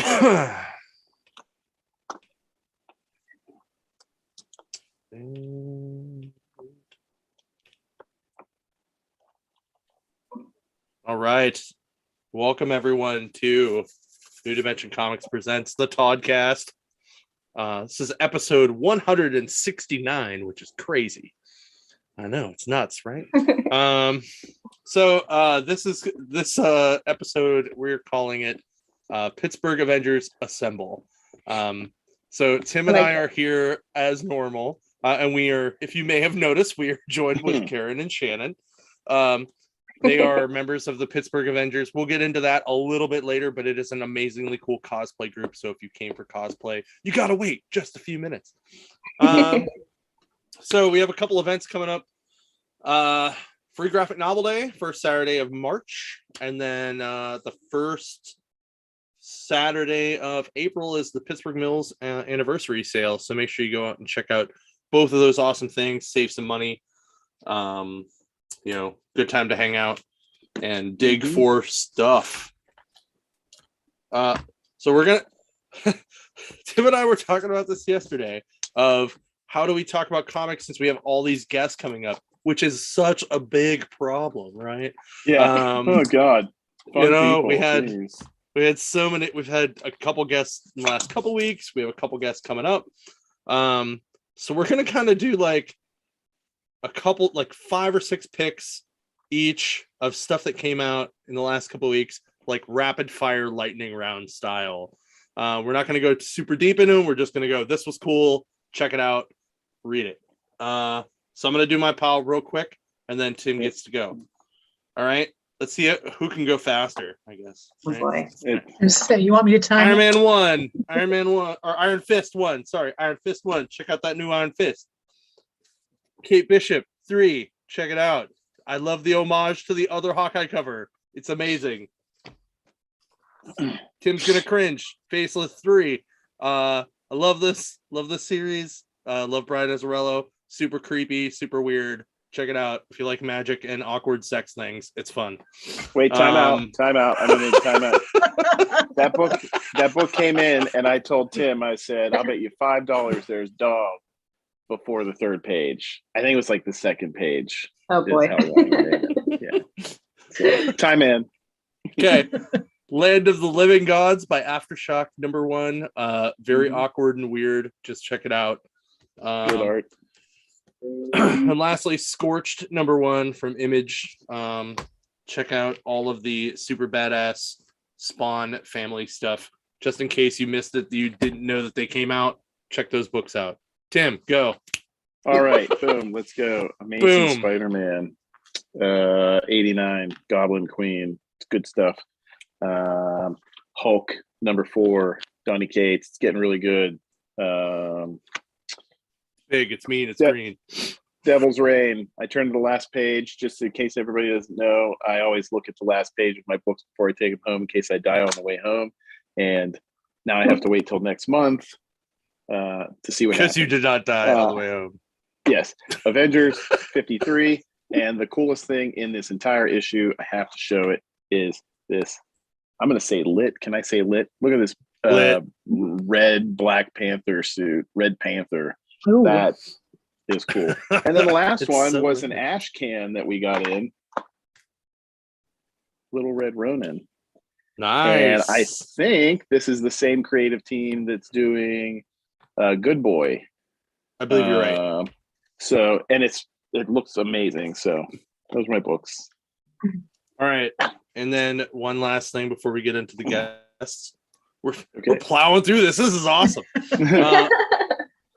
All right. Welcome everyone to New Dimension Comics Presents the Toddcast. This is episode 169, which is crazy. I know, it's nuts, right? This episode, we're calling it Pittsburgh Avengers Assemble. So Tim and I are here as normal, and we are, if you may have noticed, we are joined with Karen and Shannon. They are members of the Pittsburgh Avengers. We'll get into that a little bit later, but it is an amazingly cool cosplay group. So if you came for cosplay, you got to wait just a few minutes. So we have a couple events coming up. Free Graphic Novel Day, first Saturday of March. And then the first Saturday of April is the Pittsburgh Mills anniversary sale. So make sure you go out and check out both of those awesome things, save some money. Good time to hang out and dig for stuff. So we're gonna Tim and I were talking about this yesterday of how do we talk about comics since we have all these guests coming up, which is such a big problem, right? Yeah. Oh God. We had so many. We've had a couple guests in the last couple weeks. We have a couple guests coming up. So we're gonna kind of do like a couple, like 5 or 6 picks each of stuff that came out in the last couple of weeks, like rapid fire lightning round style. We're not going to go super deep into them. We're just going to go, this was cool, check it out, read it. So I'm going to do my pile real quick, and then Tim gets to go. All right, let's see who can go faster, I guess. Right? Say, you want me to time Iron Man 1, or Iron Fist 1. Sorry, Iron Fist 1. Check out that new Iron Fist. Kate Bishop 3. Check it out. I love the homage to the other Hawkeye cover. It's amazing. Tim's gonna cringe. Faceless 3. I love this. Love this series. Love Brian Azzarello. Super creepy. Super weird. Check it out. If you like magic and awkward sex things, it's fun. Wait, time out. I'm gonna need time out. That book came in, and I told Tim, I said, I'll bet you $5 there's dog before the third page. I think it was like the second page. Oh boy. Yeah. So, time in. Okay. Land of the Living Gods by Aftershock #1. Very awkward and weird. Just check it out. Good art. And lastly, Scorched #1 from Image. Check out all of the super badass Spawn family stuff. Just in case you missed it, you didn't know that they came out. Check those books out. Tim, go. All right, boom, let's go. Amazing Spider-Man, 89, Goblin Queen, it's good stuff. Hulk #4, Donny Cates, it's getting really good. Big, it's mean, it's green. Devil's Reign. I turned to the last page just in case everybody doesn't know. I always look at the last page of my books before I take them home in case I die on the way home. And now I have to wait till next month to see what happens. Because you did not die on the way home. Yes. Avengers 53. And the coolest thing in this entire issue, I have to show it, is this. I'm going to say lit. Can I say lit? Look at this red Black Panther suit. Red Panther. Ooh. That is cool. And then the last one was an ash can that we got in. Little Red Ronin. Nice. And I think this is the same creative team that's doing Good Boy. I believe you're right. So, and it looks amazing. So those are my books. All right. And then one last thing before we get into the guests. We're plowing through this. This is awesome.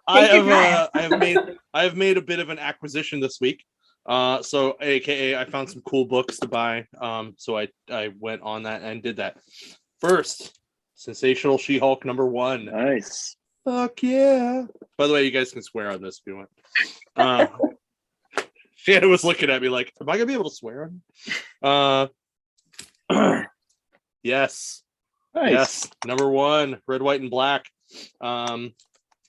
I have made a bit of an acquisition this week. So AKA I found some cool books to buy. So I went on that and did that. First, Sensational She-Hulk #1. Nice. Fuck yeah. By the way, you guys can swear on this if you want. Shannon was looking at me like, am I gonna be able to swear on? Yes. Nice. Yes. #1, red, white, and black. I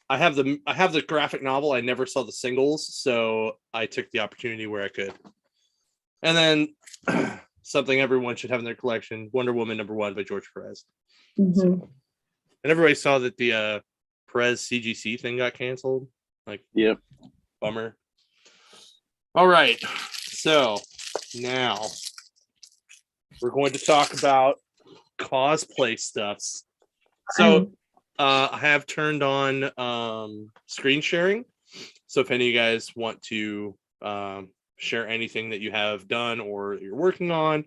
have the graphic novel. I never saw the singles, so I took the opportunity where I could. And then something everyone should have in their collection: Wonder Woman #1 by George Perez. Mm-hmm. So, And everybody saw that the Perez CGC thing got canceled. Like, yep. Bummer. All right. So now we're going to talk about cosplay stuffs. So I have turned on screen sharing. So if any of you guys want to share anything that you have done or you're working on,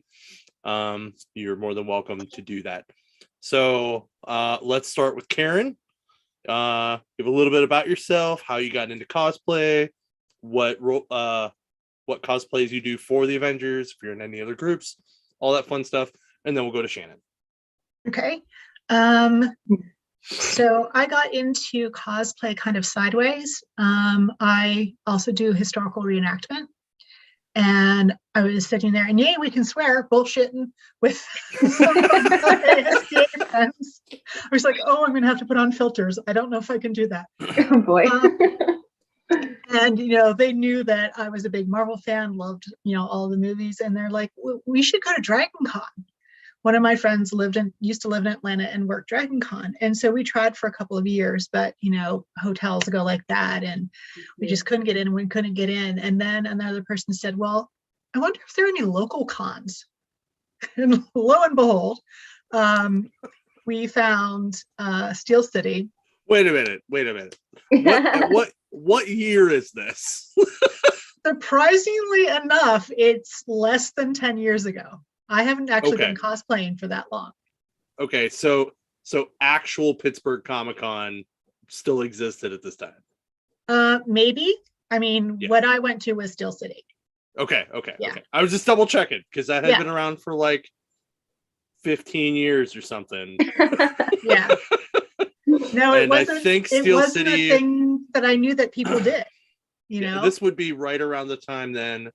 you're more than welcome to do that. So let's start with Karen. Give a little bit about yourself, how you got into cosplay, what cosplays you do for the Avengers, if you're in any other groups, all that fun stuff, and then we'll go to Shannon. Okay. So I got into cosplay kind of sideways. I also do historical reenactment. And I was sitting there, and yay, we can swear, bullshitting with some ASCA friends. I was like, oh, I'm going to have to put on filters. I don't know if I can do that. Oh, boy. And, they knew that I was a big Marvel fan, loved, all the movies. And they're like, we should go to Dragon Con. One of my friends used to live in Atlanta and worked Dragon Con. And so we tried for a couple of years, but, hotels go like that. And we just couldn't get in and we couldn't get in. And then another person said, well, I wonder if there are any local cons. And lo and behold, we found Steel City. Wait a minute. What year is this? Surprisingly enough, it's less than 10 years ago. I haven't actually been cosplaying for that long. Okay, so actual Pittsburgh Comic-Con still existed at this time? Maybe. I mean, what I went to was Steel City. Okay. I was just double checking because that had been around for like 15 years or something. Yeah. No, it wasn't. I think Steel City a thing that I knew that people did. This would be right around the time then.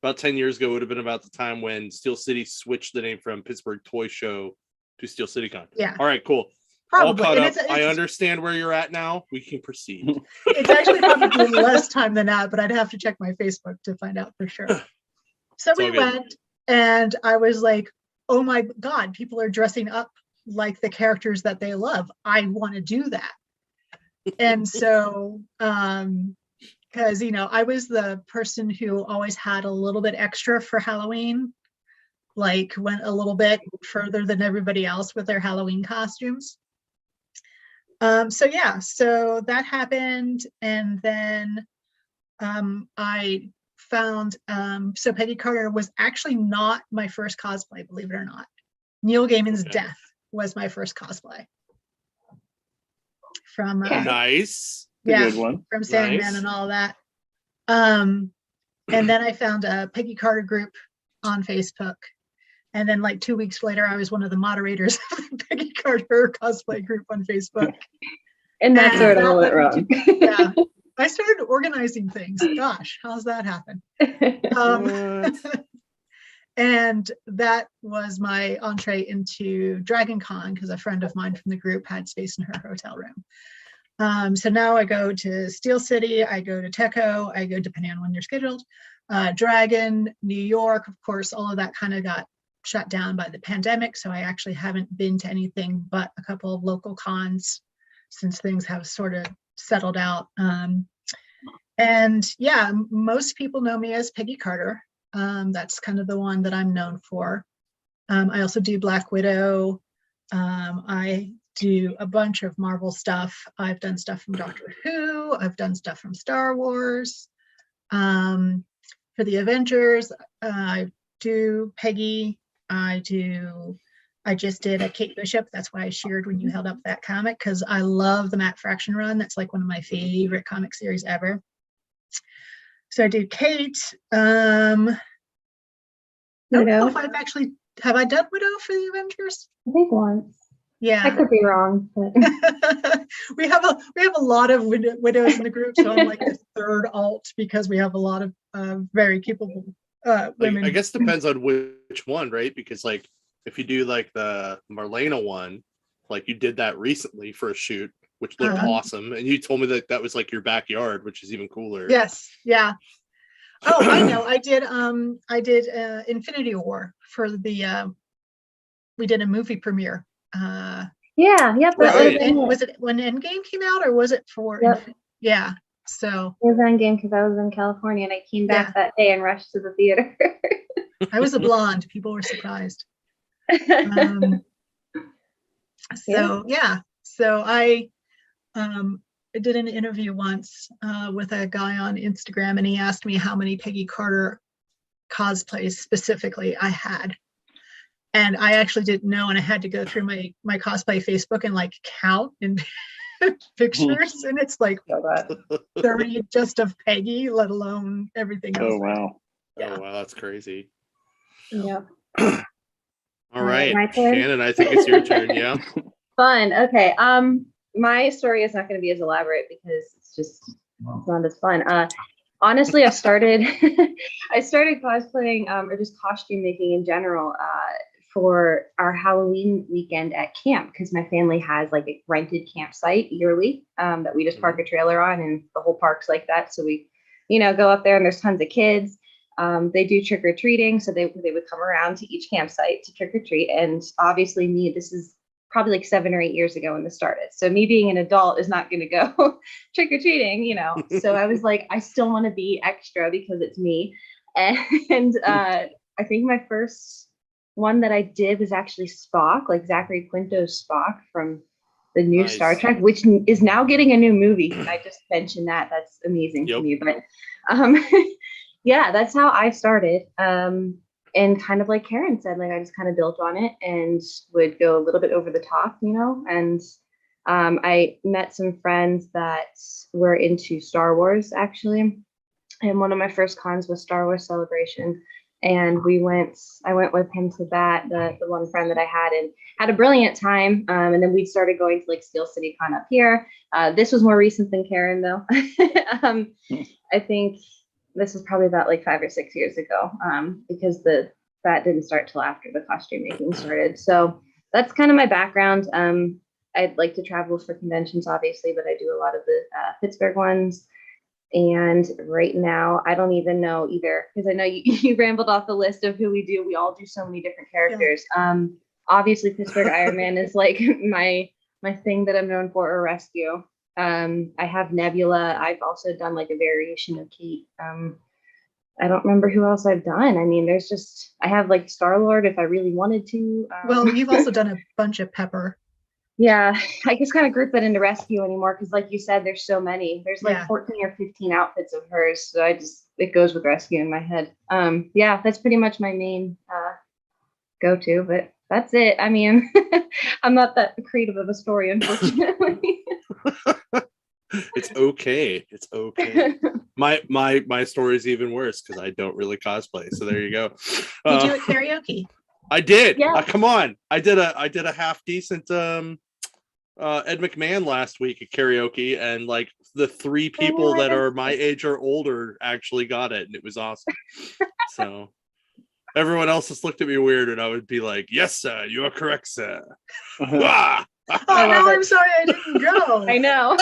About 10 years ago would have been about the time when Steel City switched the name from Pittsburgh Toy Show to Steel City Con. Yeah. All right, cool. Probably. All caught up. I understand where you're at now. We can proceed. It's actually probably less time than that, but I'd have to check my Facebook to find out for sure. So we went, and I was like, oh my God, people are dressing up like the characters that they love. I want to do that. And so, because, I was the person who always had a little bit extra for Halloween, like went a little bit further than everybody else with their Halloween costumes. So that happened. And then I found, so Peggy Carter was actually not my first cosplay, believe it or not. Neil Gaiman's Death was my first cosplay. From nice. Good one. From Sandman and all that. And then I found a Peggy Carter group on Facebook. And then like 2 weeks later, I was one of the moderators of the Peggy Carter cosplay group on Facebook. And that's where it all went wrong. Yeah. I started organizing things. Gosh, how's that happen? And that was my entree into Dragon Con because a friend of mine from the group had space in her hotel room. So now I go to Steel City, I go to Teco, I go depending on when you're scheduled. Dragon, New York, of course, all of that kind of got shut down by the pandemic. So I actually haven't been to anything but a couple of local cons since things have sort of settled out. And yeah, most people know me as Peggy Carter. That's kind of the one that I'm known for. I also do Black Widow. I do a bunch of Marvel stuff. I've done stuff from Doctor Who. I've done stuff from Star Wars. For the Avengers, I do Peggy. I just did a Kate Bishop. That's why I cheered when you held up that comic, because I love the Matt Fraction run. That's like one of my favorite comic series ever. So I did Kate. I don't know if have I done Widow for the Avengers? I think once. Yeah, I could be wrong, but we have a lot of widows in the group, so I'm like the third alt because we have a lot of very capable women. I guess depends on which one, right? Because like if you do like the Marlena one, like you did that recently for a shoot, which looked awesome, and you told me that was like your backyard, which is even cooler. Yes, yeah. Oh, I know. I did Infinity War for the we did a movie premiere Yeah, yep. That Right. would have been it. Was it when Endgame came out, or was it for? Yep. Yeah. So It was Endgame because I was in California and I came back that day and rushed to the theater. I was a blonde. People were surprised. So I did an interview once with a guy on Instagram, and he asked me how many Peggy Carter cosplays specifically I had. And I actually didn't know, and I had to go through my cosplay Facebook and like count in pictures, and it's like 30 just of Peggy, let alone everything else. Oh wow. Yeah. Oh wow, that's crazy. Yeah. All right, my turn? Shannon, I think it's your turn. Yeah. Fun. Okay. My story is not going to be as elaborate because it's not as fun. Honestly, I started cosplaying or just costume making in general for our Halloween weekend at camp, because my family has like a rented campsite yearly that we just park a trailer on, and the whole park's like that. So we, go up there and there's tons of kids. They do trick or treating, so they would come around to each campsite to trick or treat. And obviously, this is probably like 7 or 8 years ago when this started. So me being an adult is not going to go trick or treating, So I was like, I still want to be extra because it's me. And I think my first one that I did was actually Spock, like Zachary Quinto's Spock from the new Star Trek, which is now getting a new movie. I just mentioned that. That's amazing to me. But yeah, that's how I started. And kind of like Karen said, like I just kind of built on it and would go a little bit over the top, and I met some friends that were into Star Wars actually. And one of my first cons was Star Wars Celebration. And I went with him to that, the one friend that I had, and had a brilliant time. And then we started going to like Steel City Con up here. This was more recent than Karen though. I think this was probably about like 5 or 6 years ago, because that didn't start till after the costume making started. So that's kind of my background. I'd like to travel for conventions, obviously, but I do a lot of the Pittsburgh ones. And right now, I don't even know either, because I know you rambled off the list of who we do. We all do so many different characters. Yeah. Obviously, Pittsburgh Iron Man is like my thing that I'm known for, or rescue. I have Nebula. I've also done like a variation of Kate. I don't remember who else I've done. I mean, I have like Star-Lord if I really wanted to. Well, you've also done a bunch of Pepper. Yeah, I just kind of group that into rescue anymore because, like you said, there's so many. There's like 14 or 15 outfits of hers, so it goes with rescue in my head. Yeah, that's pretty much my main go-to, but that's it. I mean, I'm not that creative of a story, unfortunately. It's okay. It's okay. My story is even worse because I don't really cosplay. So there you go. You do it karaoke. I did. Yeah. Come on. I did a half decent Ed McMahon last week at karaoke, and like the 3 people that are my age or older actually got it, and it was awesome. So everyone else just looked at me weird, and I would be like, "Yes, sir, you are correct, sir." Ah! I'm sorry I didn't go. I know.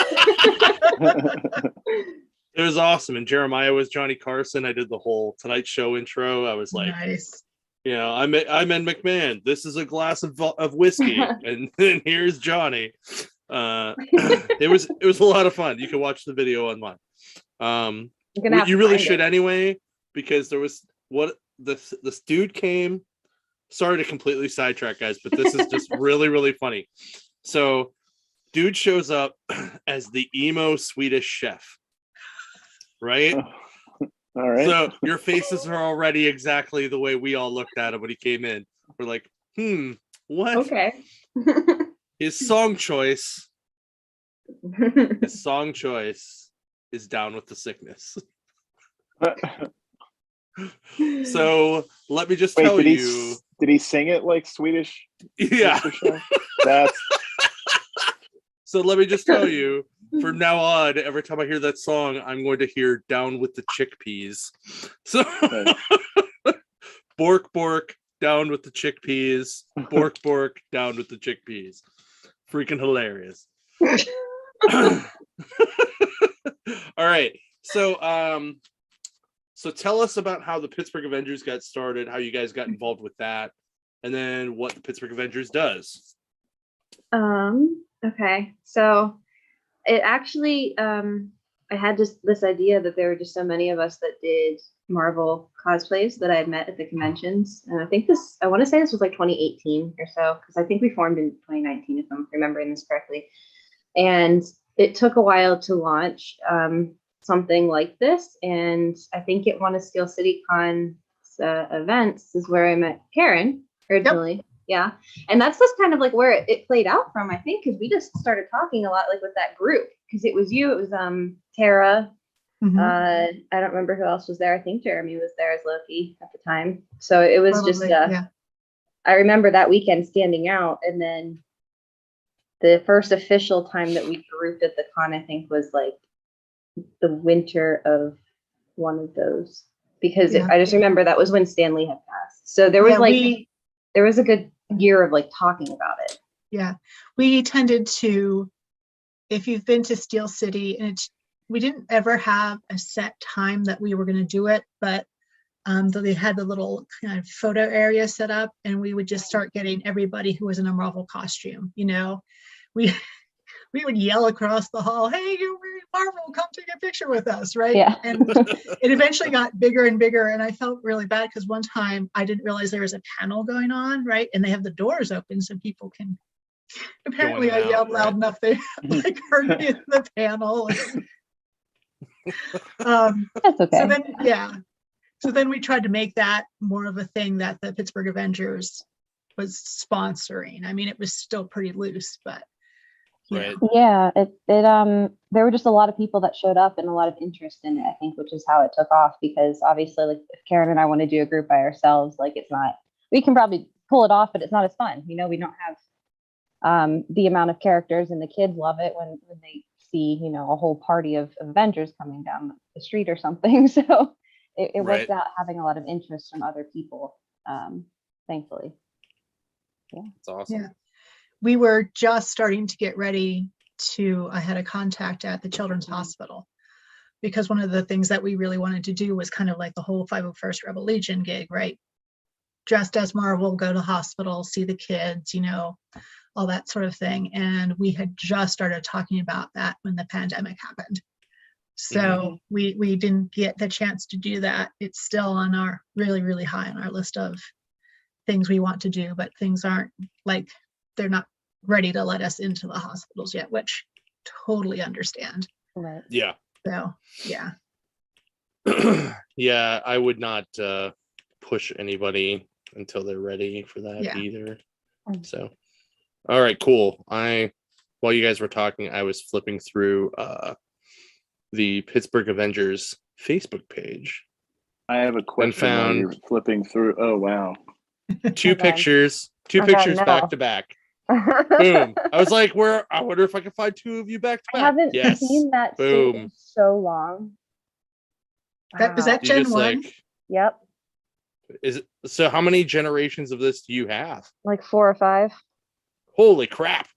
It was awesome, and Jeremiah was Johnny Carson. I did the whole Tonight Show intro. I was like, nice. I'm Ed McMahon. This is a glass of whiskey, and then here's Johnny. It was a lot of fun. You can watch the video online. You really should anyway, because there was this dude came. Sorry to completely sidetrack, guys, but this is just really, really funny. So, dude shows up as the emo Swedish chef, right? All right. So your faces are already exactly the way we all looked at him when he came in. We're like, what? Okay. His song choice is Down with the Sickness. So let me just tell you. Did he sing it like Swedish? Yeah. That's. So let me just tell you, from now on, every time I hear that song, I'm going to hear Down with the Chickpeas. So Bork Bork, Down with the Chickpeas. Bork Bork, Down with the Chickpeas. Freaking hilarious. All right. So tell us about how the Pittsburgh Avengers got started, how you guys got involved with that, and then what the Pittsburgh Avengers does. Okay. So it actually, I had just this idea that there were just so many of us that did Marvel cosplays that I had met at the conventions. And I want to say this was like 2018 or so, because I think we formed in 2019, if I'm remembering this correctly. And it took a while to launch something like this. And I think at one of Steel City Con's events is where I met Karen originally. Yep. Yeah. And that's just kind of like where it played out from, I think, because we just started talking a lot like with that group, because it was Tara. Mhm. I don't remember who else was there. I think Jeremy was there as Loki at the time. So it was Probably, just, I remember that weekend standing out. And then the first official time that we grouped at the con, I think, was like the winter of one of those, because I just remember that was when Stanley had passed. So there was there was a good year of like talking about it. Yeah, we tended to, if you've been to Steel City, and we didn't ever have a set time that we were going to do it, but they had the little kind of photo area set up, and we would just start getting everybody who was in a Marvel costume. You know, we would yell across the hall, "Hey, you're Marvel, come take a picture with us," right? Yeah. And it eventually got bigger and bigger, and I felt really bad because one time I didn't realize there was a panel going on, right? And they have the doors open so people can. Apparently, I yelled loud enough they like heard me in the panel. That's okay. So then we tried to make that more of a thing that the Pittsburgh Avengers was sponsoring. I mean, it was still pretty loose, but right. Yeah, there were just a lot of people that showed up and a lot of interest in it, I think, which is how it took off, because obviously, like, if Karen and I want to do a group by ourselves, like, we can probably pull it off, but it's not as fun. You know, we don't have the amount of characters, and the kids love it when they see, you know, a whole party of Avengers coming down the street or something. So it worked out having a lot of interest from other people, thankfully. Yeah. That's awesome. Yeah. We were just starting to get ready I had a contact at the Children's Hospital, because one of the things that we really wanted to do was kind of like the whole 501st Rebel Legion gig, right? Dressed as Marvel, go to hospital, see the kids, you know, all that sort of thing. And we had just started talking about that when the pandemic happened. So we didn't get the chance to do that. It's still on our really, really high on our list of things we want to do, but things aren't, like, they're not ready to let us into the hospitals yet, which totally understand. Right. Yeah. So, yeah. Yeah, I would not push anybody until they're ready for that either. So, all right, cool. While you guys were talking, I was flipping through the Pittsburgh Avengers Facebook page. I have a question while you're flipping through. Oh, wow. Two pictures back to back. Boom. I was like, I wonder if I can find two of you back to back. I haven't seen that in so long. Is that Gen 1? Like, yep. So how many generations of this do you have? Like 4 or 5. Holy crap.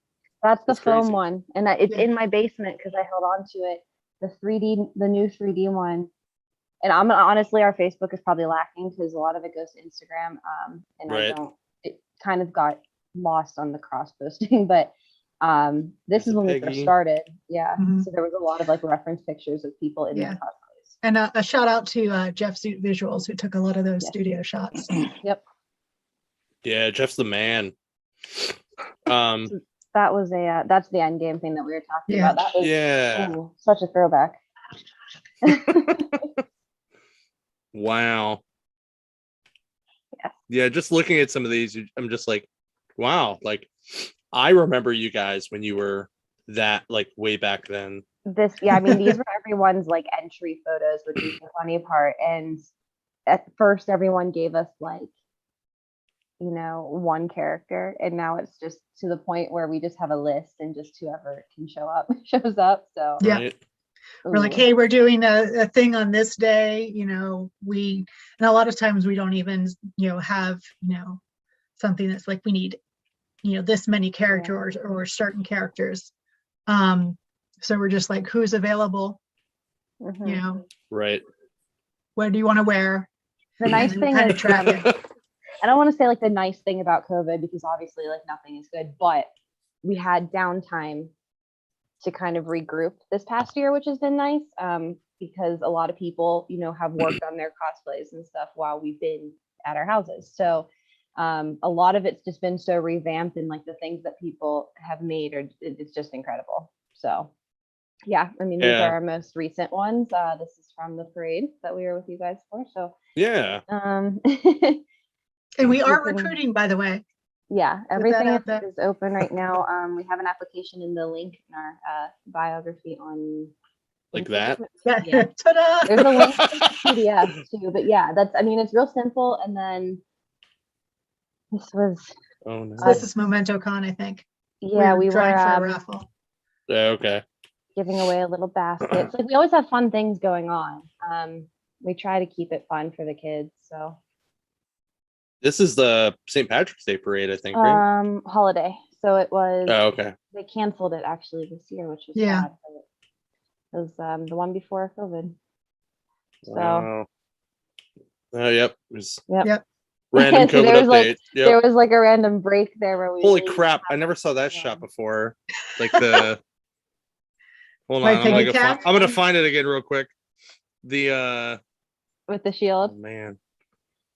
That's the foam one. And it's in my basement because I held on to it. The new 3D one. And honestly, our Facebook is probably lacking because a lot of it goes to Instagram. And it kind of got lost on the cross posting, but this is when we first started. Yeah. Mm-hmm. So there was a lot of like reference pictures of people in their cosplays. And a shout out to Jeff Suit Visuals, who took a lot of those studio shots. Yep. Yeah, Jeff's the man. That was that's the end game thing that we were talking about. That was such a throwback. Wow. Yeah, just looking at some of these, I'm just like, wow, like I remember you guys when you were that, like, way back then. I mean, these were everyone's like entry photos, which is the funny part. And at first everyone gave us like, you know, one character, and now it's just to the point where we just have a list and just whoever can show up shows up. So we're like, hey, we're doing a thing on this day, you know, and a lot of times we don't even, you know, have, you know, something that's like, we need, you know, this many characters or certain characters. So we're just like, who's available? You know, right. What do you want to wear? The nice thing kind is, of traffic. I don't want to say like the nice thing about COVID, because obviously like nothing is good, but we had downtime to kind of regroup this past year, which has been nice, because a lot of people, you know, have worked on their cosplays and stuff while we've been at our houses. So a lot of it's just been so revamped, and like the things that people have made it's just incredible. So yeah, I mean, these are our most recent ones. This is from the parade that we were with you guys for. So yeah. And we are recruiting, by the way. Yeah, everything is open right now. We have an application in the link in our biography on like that. Yeah. Ta-da! There's a link to the PDF too, but yeah, I mean, it's real simple. And then this was. Oh no. This is Memento Con, I think. Yeah, we were trying for a raffle. Yeah, okay. Giving away a little basket. It's like we always have fun things going on. We try to keep it fun for the kids. So. This is the St. Patrick's Day parade, I think, right? Holiday. So it was. Oh, okay. They canceled it actually this year, which was sad. It was the one before COVID. So. Wow. Oh, yep. Yep. Random So COVID there was update. There was like a random break there where we. Holy crap! I never saw that shot before. Like the. Hold on, I'm gonna find it again real quick. The with the shield. Oh, man.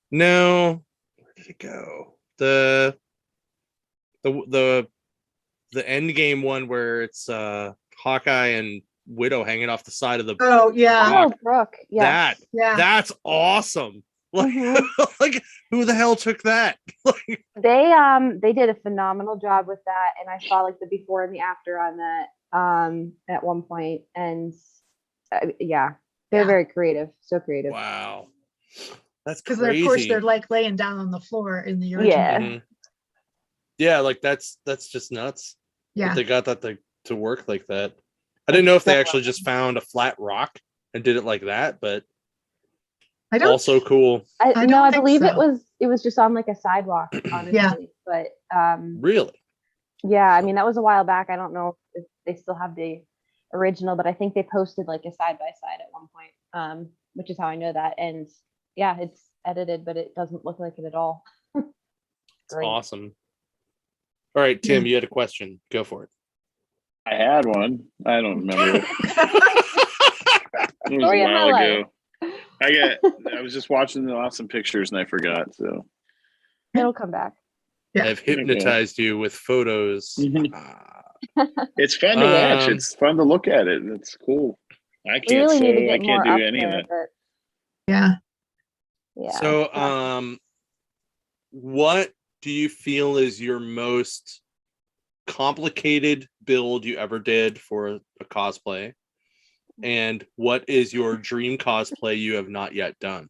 No. Where did it go? The end game one where it's Hawkeye and Widow hanging off the side of the. Oh yeah. Oh, Brooke. Yeah. That's awesome. Like, like who the hell took that? They did a phenomenal job with that, and I saw like the before and the after on that at one point, and they're very creative, so creative. Wow, that's because crazy. Of course they're like laying down on the floor in the original. Yeah, like that's just nuts. Yeah, they got that to work like that. I didn't know if they actually just found a flat rock and did it like that, but also cool. I believe so. it was just on like a sidewalk, honestly. Yeah. But really? Yeah, I mean that was a while back. I don't know if they still have the original, but I think they posted like a side by side at one point, which is how I know that. And yeah, it's edited, but it doesn't look like it at all. It's awesome. All right, Tim, you had a question. Go for it. I had one. I don't remember it. It was a while ago. I was just watching the awesome pictures and I forgot. So it'll come back. Yeah. I've hypnotized you with photos. It's fun to watch. It's fun to look at it. It's cool. I can't do any of it. Yeah. So, what do you feel is your most complicated build you ever did for a cosplay? And what is your dream cosplay you have not yet done?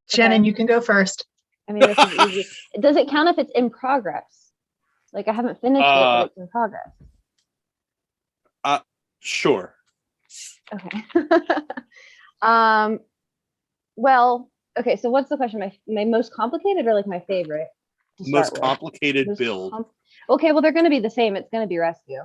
Shannon, you can go first. I mean, this is easy. Does it count if it's in progress? Like I haven't finished it, but it's in progress. Sure. Okay. Well, okay. So what's the question? My most complicated or like my favorite? Most complicated build. Okay, well they're going to be the same. It's going to be rescue.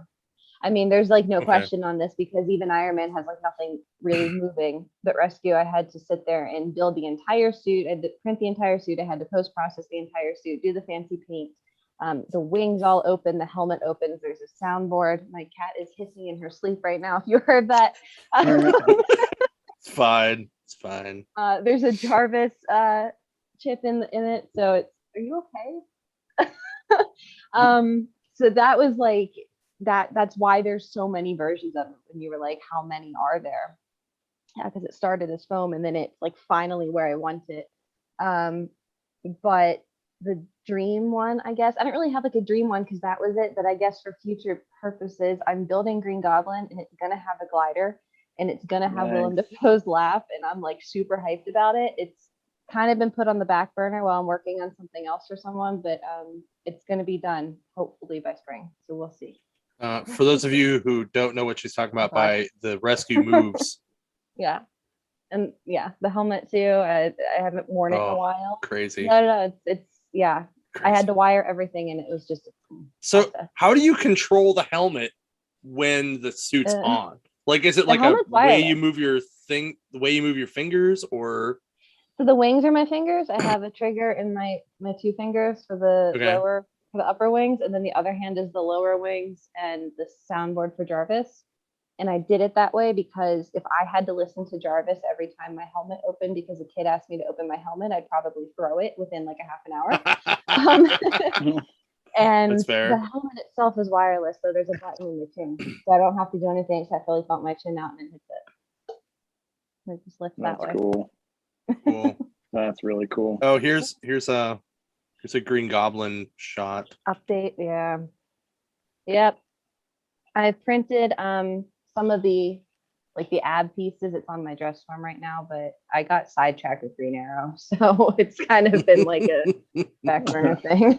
I mean, there's like no question on this because even Iron Man has like nothing really moving. But rescue, I had to sit there and build the entire suit. I had to print the entire suit. I had to post-process the entire suit, do the fancy paint. The wings all open, the helmet opens. There's a soundboard. My cat is hissing in her sleep right now. If you heard that. It's fine. It's fine. There's a Jarvis chip in it. So are you okay? So that was like, that's why there's so many versions of it. When you were like, how many are there? Yeah, because it started as foam and then it's like finally where I want it. But the dream one, I guess I don't really have like a dream one because that was it. But I guess for future purposes, I'm building Green Goblin and it's gonna have a glider and it's gonna have Willem Dafoe's laugh, and I'm like super hyped about it. It's kind of been put on the back burner while I'm working on something else for someone, but it's gonna be done hopefully by spring. So we'll see. For those of you who don't know what she's talking about by the rescue moves. Yeah. And yeah, the helmet too. I haven't worn it in a while. Crazy. No, it's crazy. I had to wire everything and it was just so how do you control the helmet when the suit's on? Like, is it like a way you move your thing, the way you move your fingers, or? So the wings are my fingers. I have a trigger in my two fingers for the lower for the upper wings, and then the other hand is the lower wings and the soundboard for Jarvis. And I did it that way because if I had to listen to Jarvis every time my helmet opened because a kid asked me to open my helmet, I'd probably throw it within like a half an hour. And the helmet itself is wireless, so there's a button in the chin. So I don't have to do anything except really bump my chin out and then hit it. I just lift that way. Cool. That's really cool. Oh, here's a Green Goblin shot. Update, yeah. Yep. I printed some of the ab pieces. It's on my dress form right now, but I got sidetracked with Green Arrow, so it's kind of been like a back burner thing.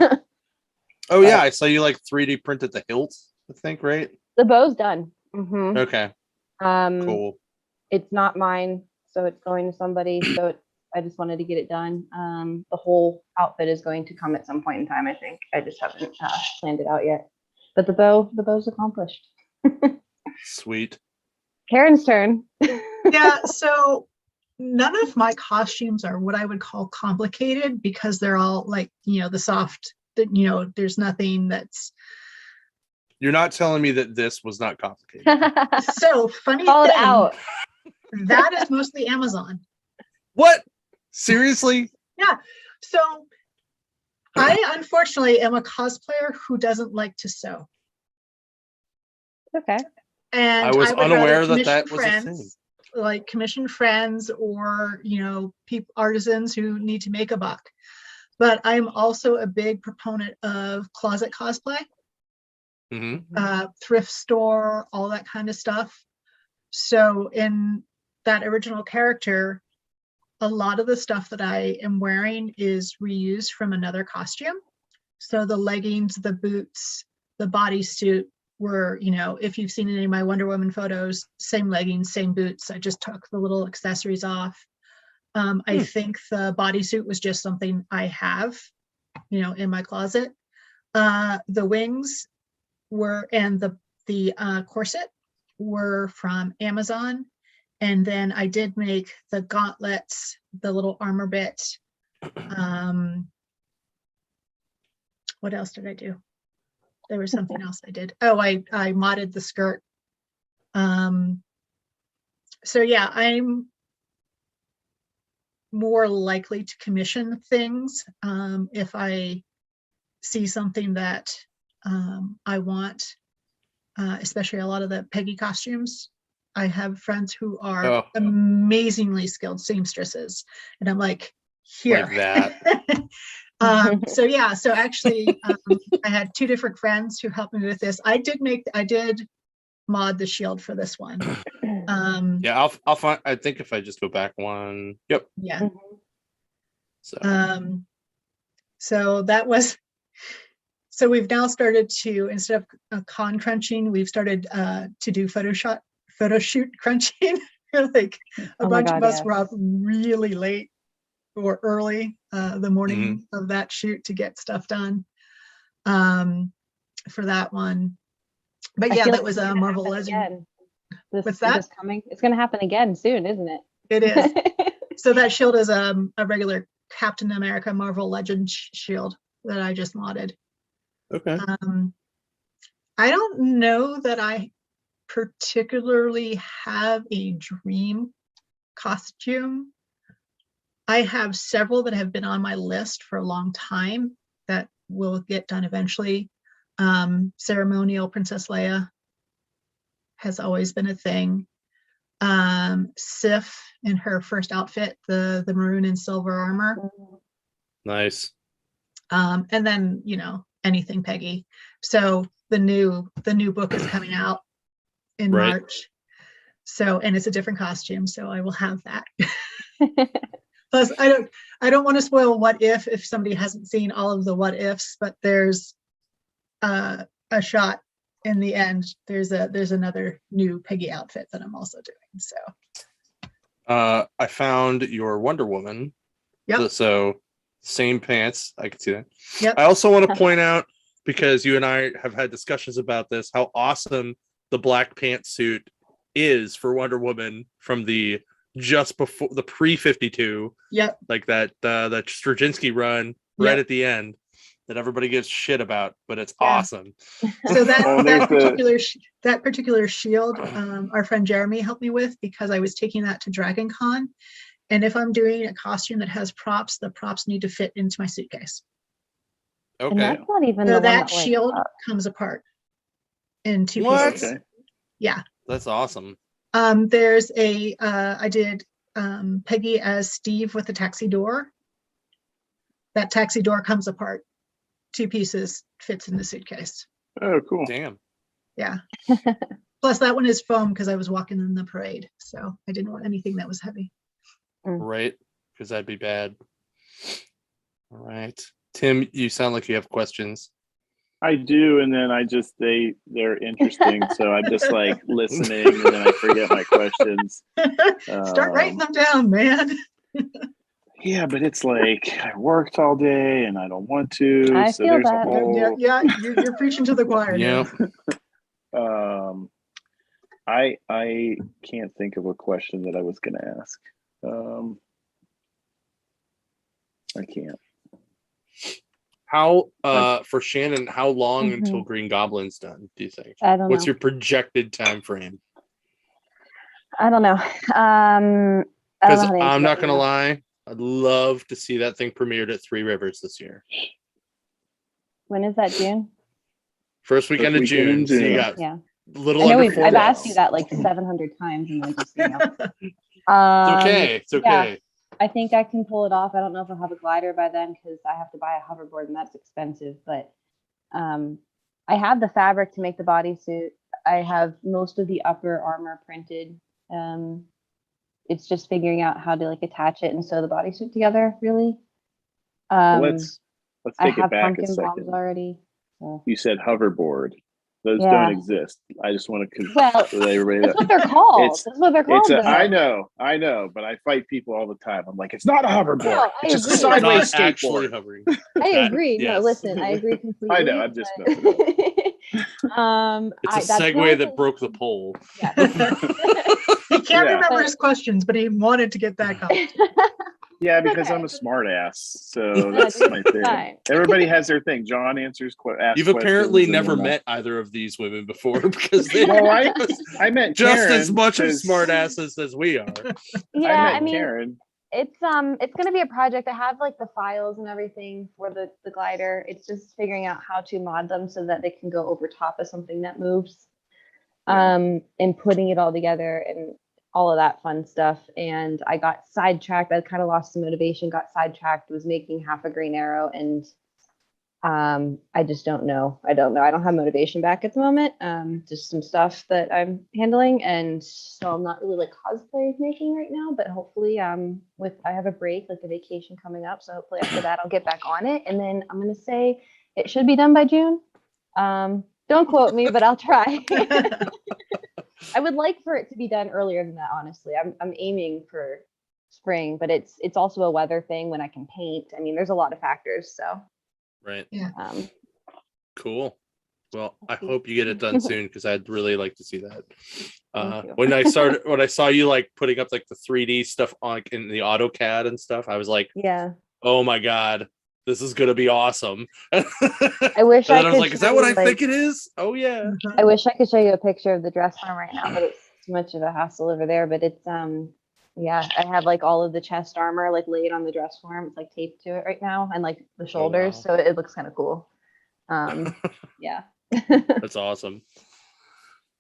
Oh yeah, I saw you like 3D printed the hilt, I think, right? The bow's done. Mm-hmm. Okay. Cool. It's not mine, so it's going to somebody. So I just wanted to get it done. The whole outfit is going to come at some point in time, I think. I just haven't planned it out yet. But the bow's accomplished. Sweet. Karen's turn. Yeah, so none of my costumes are what I would call complicated because they're all like, the soft, there's nothing that's. You're not telling me that this was not complicated. So funny Call thing, it out. That is mostly Amazon. What? Seriously? Yeah. So I unfortunately am a cosplayer who doesn't like to sew. Okay. And I was unaware that was friends, a thing. Like commission friends or, artisans who need to make a buck. But I'm also a big proponent of closet cosplay, thrift store, all that kind of stuff. So in that original character, a lot of the stuff that I am wearing is reused from another costume. So the leggings, the boots, the bodysuit were, if you've seen any of my Wonder Woman photos, same leggings, same boots. I just took the little accessories off. I think the bodysuit was just something I have, in my closet. The wings were, and the corset were from Amazon. And then I did make the gauntlets, the little armor bit. What else did I do? There was something else I did. Oh, I modded the skirt. So yeah, I'm more likely to commission things if I see something that I want, especially a lot of the Peggy costumes. I have friends who are amazingly skilled seamstresses, and I'm like, here. Like that. So yeah, so actually, I had two different friends who helped me with this. I did mod the shield for this one. Yeah, I'll find. I think if I just go back one. Yep. Yeah. So that was. So we've now started to, instead of con crunching, we've started to do photo shoot crunching. Like a bunch of us were up really late or early the morning of that shoot to get stuff done for that one. But yeah, that was a Marvel Legend. What's that? This coming? It's going to happen again soon, isn't it? It is. So that shield is a regular Captain America Marvel Legend shield that I just modded. Okay. I don't know that I particularly have a dream costume. I have several that have been on my list for a long time that will get done eventually. Ceremonial Princess Leia has always been a thing. Sif in her first outfit, the maroon and silver armor. Nice. And then, anything Peggy. So the new book is coming out in March. So, and it's a different costume, so I will have that. Plus, I don't want to spoil what if somebody hasn't seen all of the what ifs, but there's a shot in the end. There's another new Peggy outfit that I'm also doing. So I found your Wonder Woman. Yep. So same pants. I can see that. Yep. I also want to point out, because you and I have had discussions about this, how awesome the black pantsuit is for Wonder Woman from the just before the pre-52. Yep. Like that Straczynski run right at the end. that everybody gives shit about, but it's Yeah. awesome. So Oh, that particular shield, our friend Jeremy helped me with, because I was taking that to Dragon Con. And if I'm doing a costume that has props, the props need to fit into my suitcase. And Okay. that's not even So the one that that like, shield comes apart in 2 What? pieces. Okay. Yeah. That's awesome. There's I did Peggy as Steve with the taxi door. That taxi door comes apart. 2 pieces, fits in the suitcase. Oh, cool. Damn. Yeah. Plus that one is foam because I was walking in the parade. So I didn't want anything that was heavy. Right. Because that'd be bad. All right. Tim, you sound like you have questions. I do, and then they're interesting, so I'm just like listening, and then I forget my questions. Start writing them down, man. Yeah, but it's like I worked all day and I don't want to. I so feel there's that. a whole. Yeah, you're preaching to the choir. Yeah. Now. I can't think of a question that I was going to ask. I can't. How for Shannon, how long Mhm. until Green Goblin's done, do you think? I don't What's know. your projected time frame? I don't know. I don't Because know how to answer I'm that not gonna now. lie, I'd love to see that thing premiered at Three Rivers this year. When is that, June? First weekend of weekend in June. So you June. got Yeah. a little I know under 4 I've months. asked you that like 700 times, and I just, It's okay. It's okay. Yeah, I think I can pull it off. I don't know if I'll have a glider by then because I have to buy a hoverboard and that's expensive. But I have the fabric to make the bodysuit. I have most of the upper armor printed. It's just figuring out how to like attach it and sew the bodysuit together. Really. Well, let's I take it have back a pumpkin bombs second. already. So. You said hoverboard. Those Yeah. don't exist. I just want to Well, let everybody that's know. what they're called. It's- That's what they're called. though. I know, but I fight people all the time. I'm like, it's not a hoverboard. No, I it's just a agree. Not sideways actually skateboard. hovering. I That- agree. No, yes. listen, I agree completely. I know, I'm just but- messing with It's a that's the only segue that thing- broke the pole. Yeah. He can't Yeah. remember his questions, but he wanted to get that going. Yeah, It's because okay. I'm a smart ass. So No, that's dude, my it's thing. fine. Everybody has their thing. John asks You've apparently questions, and never then met either of these women before because they Well, are I met just Karen as much of 'cause smart asses as we are. Yeah, I I met mean, Karen. it's gonna be a project. I have like the files and everything for the glider. It's just figuring out how to mod them so that they can go over top of something that moves. And putting it all together and all of that fun stuff. And I got sidetracked. I kind of lost some motivation, got sidetracked, was making half a green arrow, and I just don't know. I don't have motivation back at the moment. Just some stuff that I'm handling, and so I'm not really like cosplay making right now, but hopefully I have a break, like a vacation coming up, so hopefully after that I'll get back on it, and then I'm gonna say it should be done by June. Don't quote me, but I'll try. I would like for it to be done earlier than that, honestly. I'm aiming for spring, but it's also a weather thing when I can paint. I mean, there's a lot of factors, so Right. Yeah. Cool. Well, I hope you get it done soon because I'd really like to see that. Thank you. When I saw you like putting up like the 3D stuff on in the AutoCAD and stuff, I was like, yeah. oh my god, this is gonna be awesome. I wish And I then I was could like, is show that what you, I think it is? Oh yeah. I wish I could show you a picture of the dress form right now, but it's too much of a hassle over there. But it's yeah, I have like all of the chest armor like laid on the dress form. It's like taped to it right now, and like the shoulders, wow. so it looks kind of cool. Yeah. That's awesome.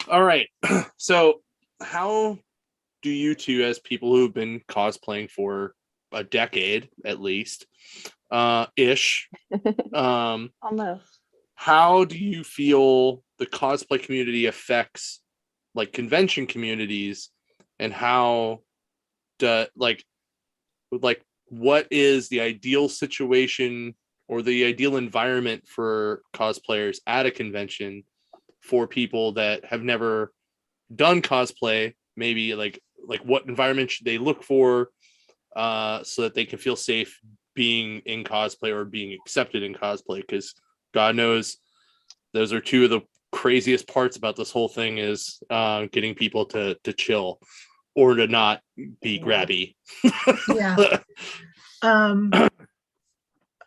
All right. So how do you two, as people who've been cosplaying for a decade at least, ish, Almost. how do you feel the cosplay community affects like convention communities, and how like what is the ideal situation or the ideal environment for cosplayers at a convention for people that have never done cosplay? Maybe like what environment should they look for so that they can feel safe being in cosplay or being accepted in cosplay? Because God knows those are two of the craziest parts about this whole thing is getting people to chill or to not be grabby. Yeah.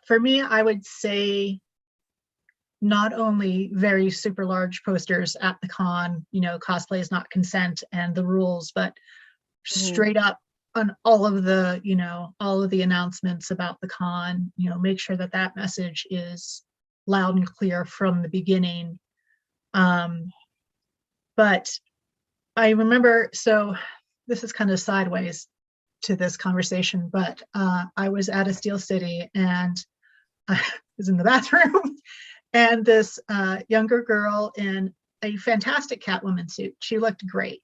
For me, I would say not only very super large posters at the con, cosplay is not consent and the rules, but straight up on all of the announcements about the con, make sure that message is loud and clear from the beginning. But I remember, so this is kind of sideways to this conversation, but I was at a Steel City and I was in the bathroom and this younger girl in a fantastic Catwoman suit, she looked great,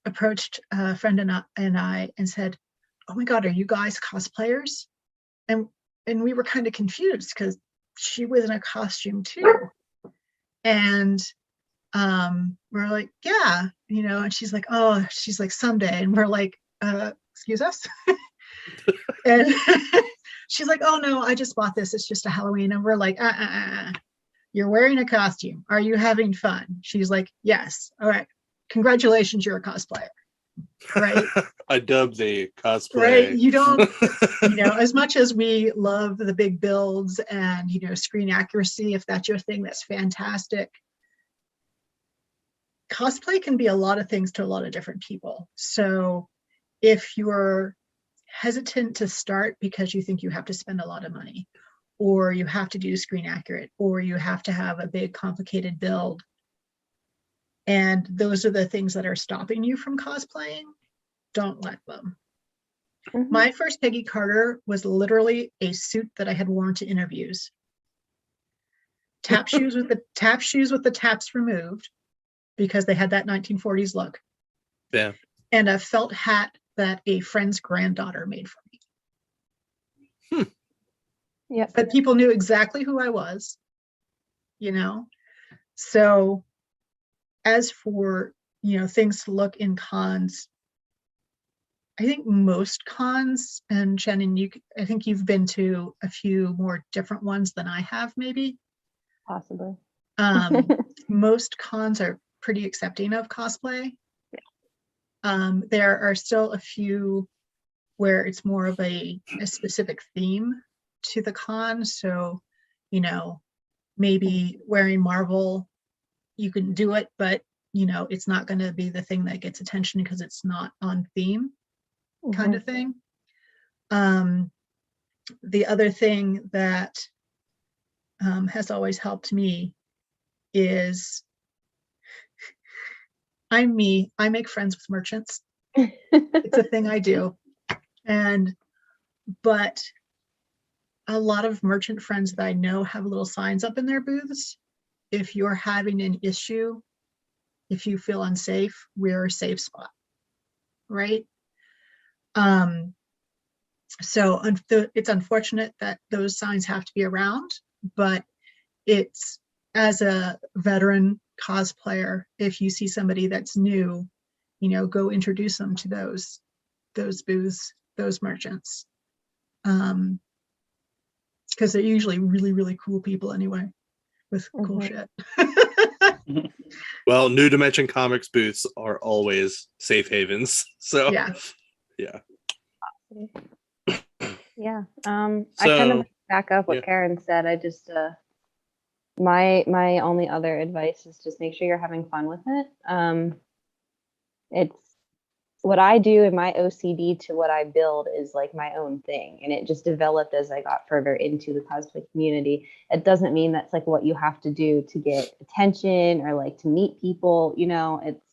approached a friend and I and said, "Oh my God, are you guys cosplayers?" And we were kind of confused because she was in a costume too. And we're like, "Yeah," and she's like, "Oh," she's like, "someday." And we're like, "Excuse us?" And she's like, "Oh no, I just bought this. It's just a Halloween." And we're like, "You're wearing a costume. Are you having fun?" She's like, "Yes." All right. Congratulations, you're a cosplayer. Right? I dubbed the cosplay. Right. You don't, as much as we love the big builds and, screen accuracy, if that's your thing, that's fantastic. Cosplay can be a lot of things to a lot of different people. So if you're hesitant to start because you think you have to spend a lot of money, or you have to do screen accurate, or you have to have a big complicated build, and those are the things that are stopping you from cosplaying, don't let them. My first Peggy Carter was literally a suit that I had worn to interviews. Tap shoes with the taps removed because they had that 1940s look. Yeah. And a felt hat that a friend's granddaughter made for me. Yeah. But people knew exactly who I was, So as for, things to look in cons, I think most cons, and Shannon, I think you've been to a few more different ones than I have, maybe. Possibly. Most cons are pretty accepting of cosplay. There are still a few where it's more of a specific theme to the con. So, maybe wearing Marvel, you can do it, but it's not going to be the thing that gets attention because it's not on theme, kind of thing. The other thing that has always helped me is I'm me. I make friends with merchants. It's a thing I do. But a lot of merchant friends that I know have little signs up in their booths. If you're having an issue, if you feel unsafe, we're a safe spot, right? So it's unfortunate that those signs have to be around, but it's, as a veteran cosplayer, if you see somebody that's new, go introduce them to those booths, those merchants, because they're usually really, really cool people anyway, with cool shit. Well, New Dimension Comics booths are always safe havens. So yeah. Yeah. I kind of back up what Karen said. I just my only other advice is just make sure you're having fun with it. It's what I do, in my OCD to what I build is like my own thing, and it just developed as I got further into the cosplay community. It doesn't mean that's like what you have to do to get attention or like to meet people, it's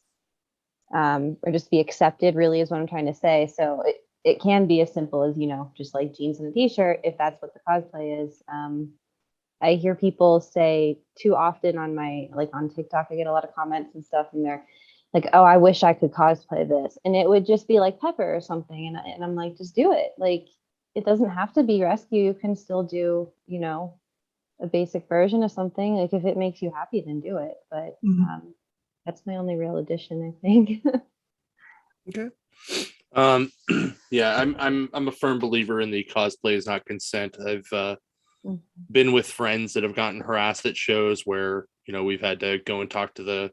or just be accepted, really, is what I'm trying to say. So it can be as simple as, just like jeans and a t-shirt, if that's what the cosplay is. I hear people say too often on on TikTok, I get a lot of comments and stuff, and they're like, "Oh, I wish I could cosplay this." And it would just be like Pepper or something. And I'm like, just do it. Like, it doesn't have to be rescue. You can still do, a basic version of something. Like, if it makes you happy, then do it. But that's my only real addition, I think. Okay. Yeah, I'm a firm believer in the cosplay is not consent. I've been with friends that have gotten harassed at shows where, we've had to go and talk to the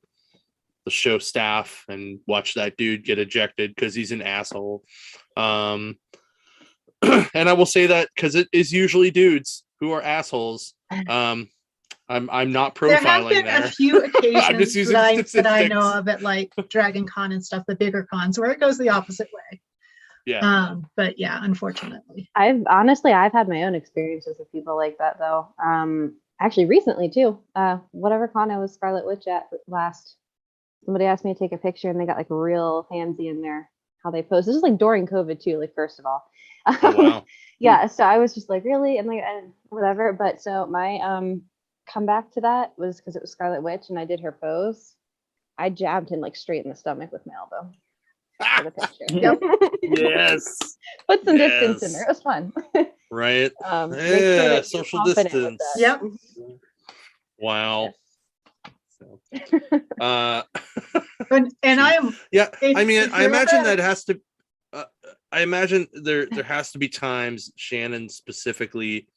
show staff and watch that dude get ejected because he's an asshole. And I will say that because it is usually dudes who are assholes I'm not There have profiling been there. a few I'm just occasions using that I know statistics. of at like Dragon Con and stuff, the bigger cons, where it goes the opposite way. Yeah. But yeah, unfortunately. I've had my own experiences with people like that though. Actually recently too. Whatever con I was Scarlet Witch at last, somebody asked me to take a picture and they got like real handsy in there how they pose. This is like during COVID too, like first of all. Oh wow. Yeah, so I was just like, really? And like and whatever. But so my comeback to that was because it was Scarlet Witch and I did her pose. I jabbed him like straight in the stomach with my elbow for the picture. Yep. Yes. Put some distance in Yes. there. It was fun. Right. Make sure Yeah, that you're social confident with distance. that. Yep. Wow. So, And I'm yeah, if- I mean, if I you're imagine ever- that has to. I imagine there has to be times, Shannon specifically,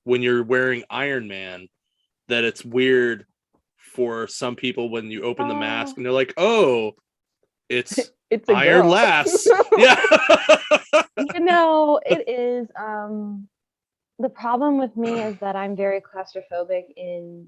when you're wearing Iron Man, that it's weird for some people when you open the mask and they're like, "Oh, it's It's a Iron girl. Lass." Yeah. You know, it is the problem with me is that I'm very claustrophobic in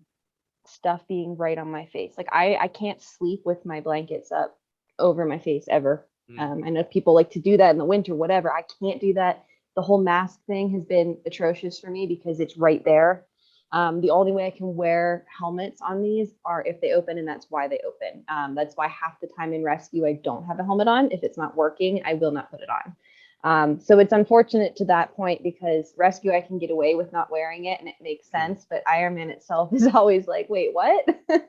stuff being right on my face. Like I can't sleep with my blankets up over my face ever. I know people like to do that in the winter, whatever. I can't do that. The whole mask thing has been atrocious for me because it's right there. The only way I can wear helmets on these are if they open, and that's why they open. That's why half the time in rescue, I don't have a helmet on. If it's not working, I will not put it on. So it's unfortunate to that point because rescue, I can get away with not wearing it and it makes sense. But Iron Man itself is always like, wait, what? But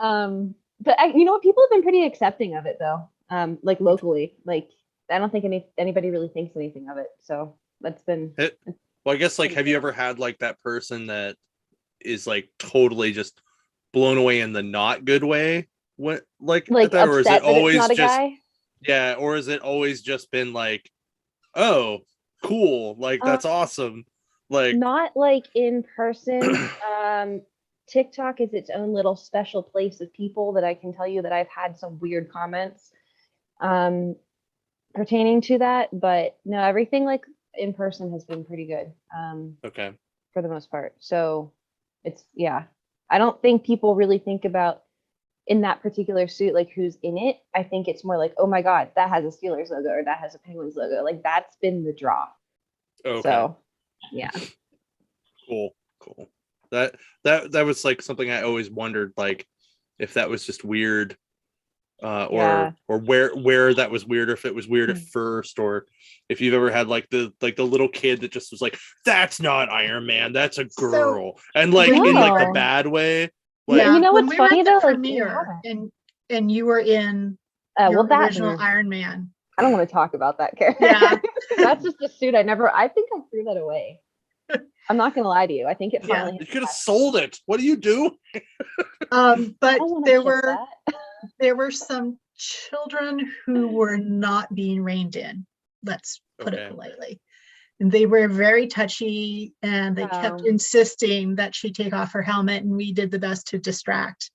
you know what? People have been pretty accepting of it though. Like locally, like I don't think anybody really thinks anything of it. So that's been. Well, I guess like, have you ever had like that person that is like totally just blown away in the not good way? What like that, or is it always not a just guy? Yeah, or is it always just been like, oh, cool, like that's awesome, like not like in person. TikTok is its own little special place of people that I can tell you that I've had some weird comments pertaining to that, but no, everything like in person has been pretty good. Okay. For the most part. So it's I don't think people really think about in that particular suit like who's in it. I think it's more like, oh my god, that has a Steelers logo or that has a Penguins logo. Like that's been the draw. Okay. So yeah. Cool. That was like something I always wondered, like if that was just weird, or where that was weird, or if it was weird at first, or if you've ever had like the little kid that just was like, that's not Iron Man, that's a girl, and like in like the bad way. Like, yeah, you know what's when we were funny at the though? premiere, and you were in your original Iron Man. I don't want to talk about that character. Yeah. That's just a suit I think I threw that away. I'm not gonna lie to you. I think it finally you could have sold it. What do you do? But there were some children who were not being reined in. Let's put it politely. And they were very touchy, and they kept insisting that she take off her helmet, and we did the best to distract.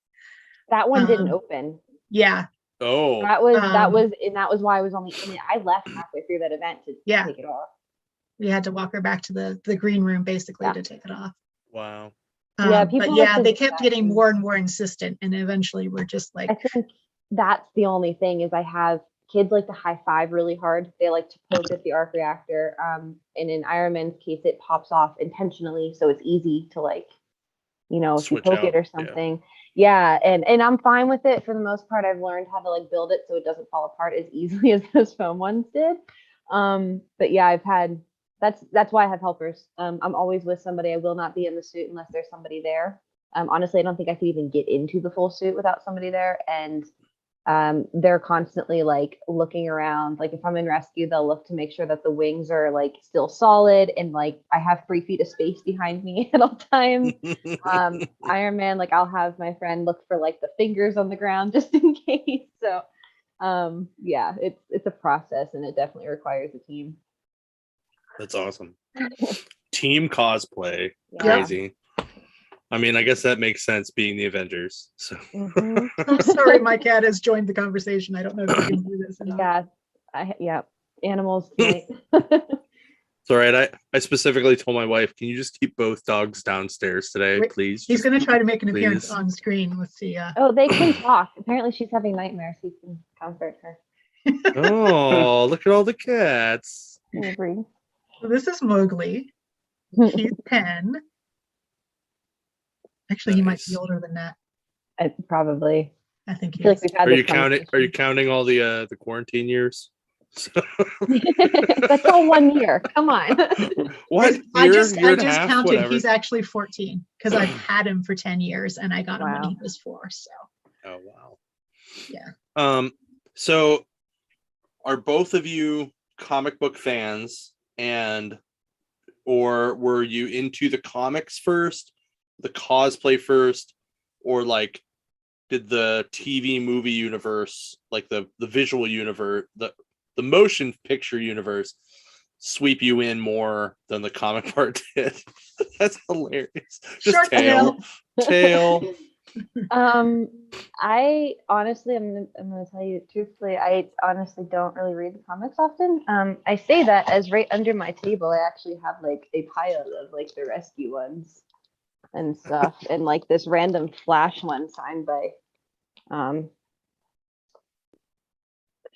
That one didn't open. Yeah. Oh. That was why I was only. I mean, I left halfway through that event to take it off. We had to walk her back to the green room basically to take it off. Wow. They kept getting more and more insistent, and eventually we're just like. I think that's the only thing is I have kids like to high five really hard. They like to poke at the arc reactor. And in Iron Man's case, it pops off intentionally, so it's easy to like, if you poke it or something. Yeah, and I'm fine with it for the most part. I've learned how to like build it so it doesn't fall apart as easily as those foam ones did. But yeah, I've had. That's why I have helpers. I'm always with somebody. I will not be in the suit unless there's somebody there. Honestly, I don't think I could even get into the full suit without somebody there. And they're constantly like looking around. Like if I'm in rescue, they'll look to make sure that the wings are like still solid and like I have 3 feet of space behind me at all times. Iron Man, like I'll have my friend look for like the fingers on the ground just in case. So it's a process and it definitely requires a team. That's awesome. Team cosplay. Crazy. I mean, I guess that makes sense being the Avengers. So I'm sorry, my cat has joined the conversation. I don't know if you can do this or not. Animals tonight. It's all right. I specifically told my wife, can you just keep both dogs downstairs today, Wait, please? He's going to try to make an appearance please. on screen. Let's see. Oh, they can talk. Apparently, she's having nightmares. He can comfort her. Oh, look at all the cats. I agree. So this is Mowgli. He's 10. Actually, he might be Nice. older than that. Probably. I think I he feel is. like we've had Are this you counting? Are you conversation. counting all the quarantine years? That's all 1 year. Come on. What? I Year, just year and a half, counted. whatever. He's actually 14 because I've had him for 10 years and I got him when Wow. he was 4. So Oh wow. yeah. So are both of you comic book fans, and or were you into the comics first, the cosplay first, or like did the TV movie universe, like the visual universe, the motion picture universe sweep you in more than the comic part did? That's hilarious. Just Short tail. I honestly, I'm gonna tell you truthfully, I honestly don't really read the comics often. I say that as right under my table, I actually have like a pile of like the rescue ones and stuff, and like this random Flash one signed by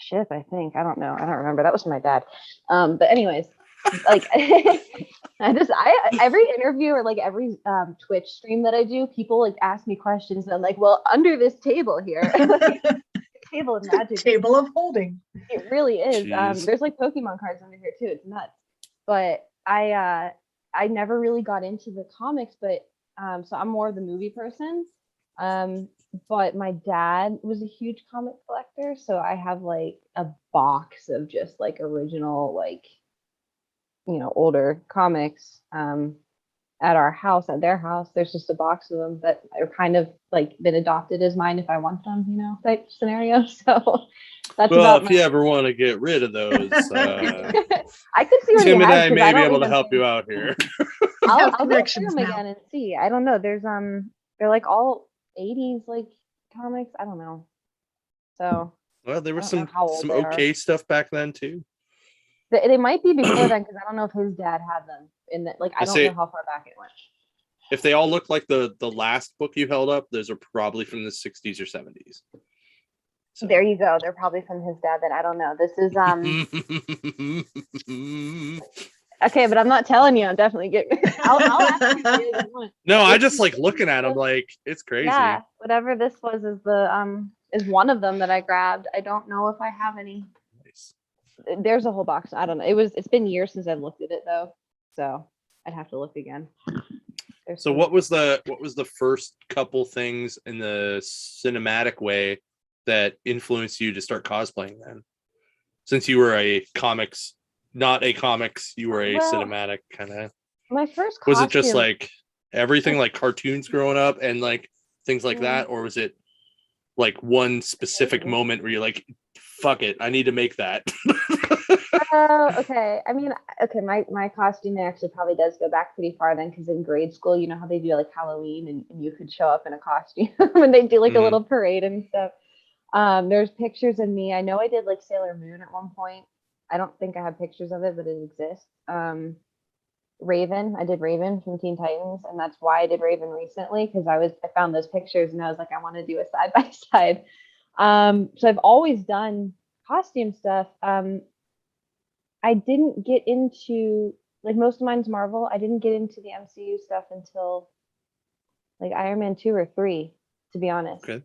Ship, I think. I don't know. I don't remember. That was my dad. But anyways, like every interview or like every Twitch stream that I do, people like ask me questions and I'm like, well, under this table here, table of magic, Table of holding. it really is. Jeez. There's like Pokemon cards under here too. It's nuts. But I never really got into the comics, but so I'm more of the movie person. But my dad was a huge comic collector, so I have like a box of just like original, like, you know, older comics at our house, at their house. There's just a box of them that are kind of like been adopted as mine if I want them, you know, type scenario. So that's Well, about if you ever want to get rid of those, I could see what Tim he and has, I 'cause may be don't able read to them. help you out here. I'll have go through connections them now. again and see. I don't know. There's they're like all 80s like comics. I don't know. So Well, there I was don't know how old some they are. okay stuff back then too. They might be before then because I don't know if his dad had them in the, like I don't know how far back it went. If they all look like the last book you held up, those are probably from the 60s or 70s. So. There you go. They're probably from his dad. Then I don't know. This is okay, but I'm not telling you. I'm definitely getting. I'll ask you if you want. No, I just like looking at them like it's crazy. Yeah, whatever this was is one of them that I grabbed. I don't know if I have any. Nice. There's a whole box. I don't know. It's been years since I've looked at it though, so I'd have to look again. So what was the first couple things in the cinematic way that influenced you to start cosplaying then? Since you were not a comics, you were a cinematic kind of. My first costume, was it just like everything like cartoons growing up and like things like that, or was it like one specific moment where you're like, fuck it, I need to make that? Okay. I mean, okay, my costume actually probably does go back pretty far then, because in grade school, you know how they do like Halloween and you could show up in a costume when they do like a little parade and stuff. There's pictures of me. I know I did like Sailor Moon at one point. I don't think I have pictures of it, but it exists. Raven, I did Raven from Teen Titans, and that's why I did Raven recently, because I found those pictures and I was like, I want to do a side by side. So I've always done costume stuff. I didn't get into, like, most of mine's Marvel. I didn't get into the MCU stuff until like Iron Man 2 or 3, to be honest. Okay.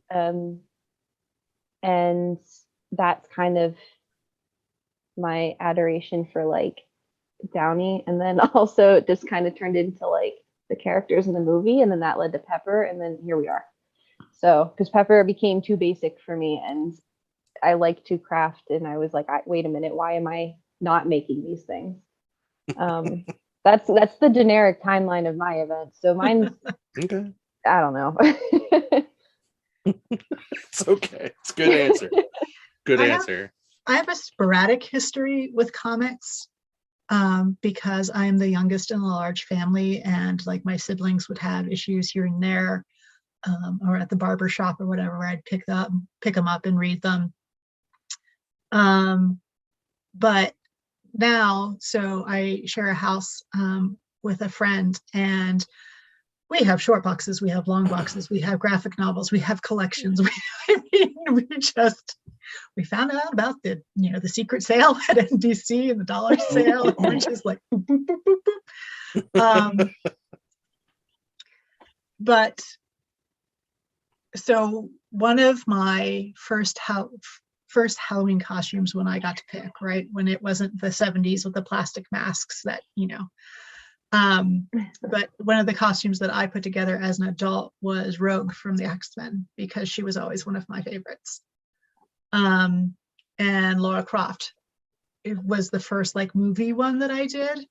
And that's kind of my adoration for like Downey, and then also it just kind of turned into like the characters in the movie, and then that led to Pepper, and then here we are. So because Pepper became too basic for me, and I like to craft, and I was like, wait a minute, why am I not making these things? That's the generic timeline of my event. So mine's okay. I don't know. It's okay. It's a good answer. Good answer. I have a sporadic history with comics because I'm the youngest in a large family, and like my siblings would have issues here and there, or at the barber shop or whatever, where I'd pick them up and read them. But now, so I share a house with a friend, and we have short boxes, we have long boxes, we have graphic novels, we have collections. We found out about the secret sale at NDC and the dollar sale, and we're just like boop, boop, boop, boop, boop. But so one of my first Halloween costumes, when I got to pick, right, when it wasn't the 70s with the plastic masks that but one of the costumes that I put together as an adult was Rogue from the X-Men, because she was always one of my favorites. And Laura Croft, it was the first movie one that I did.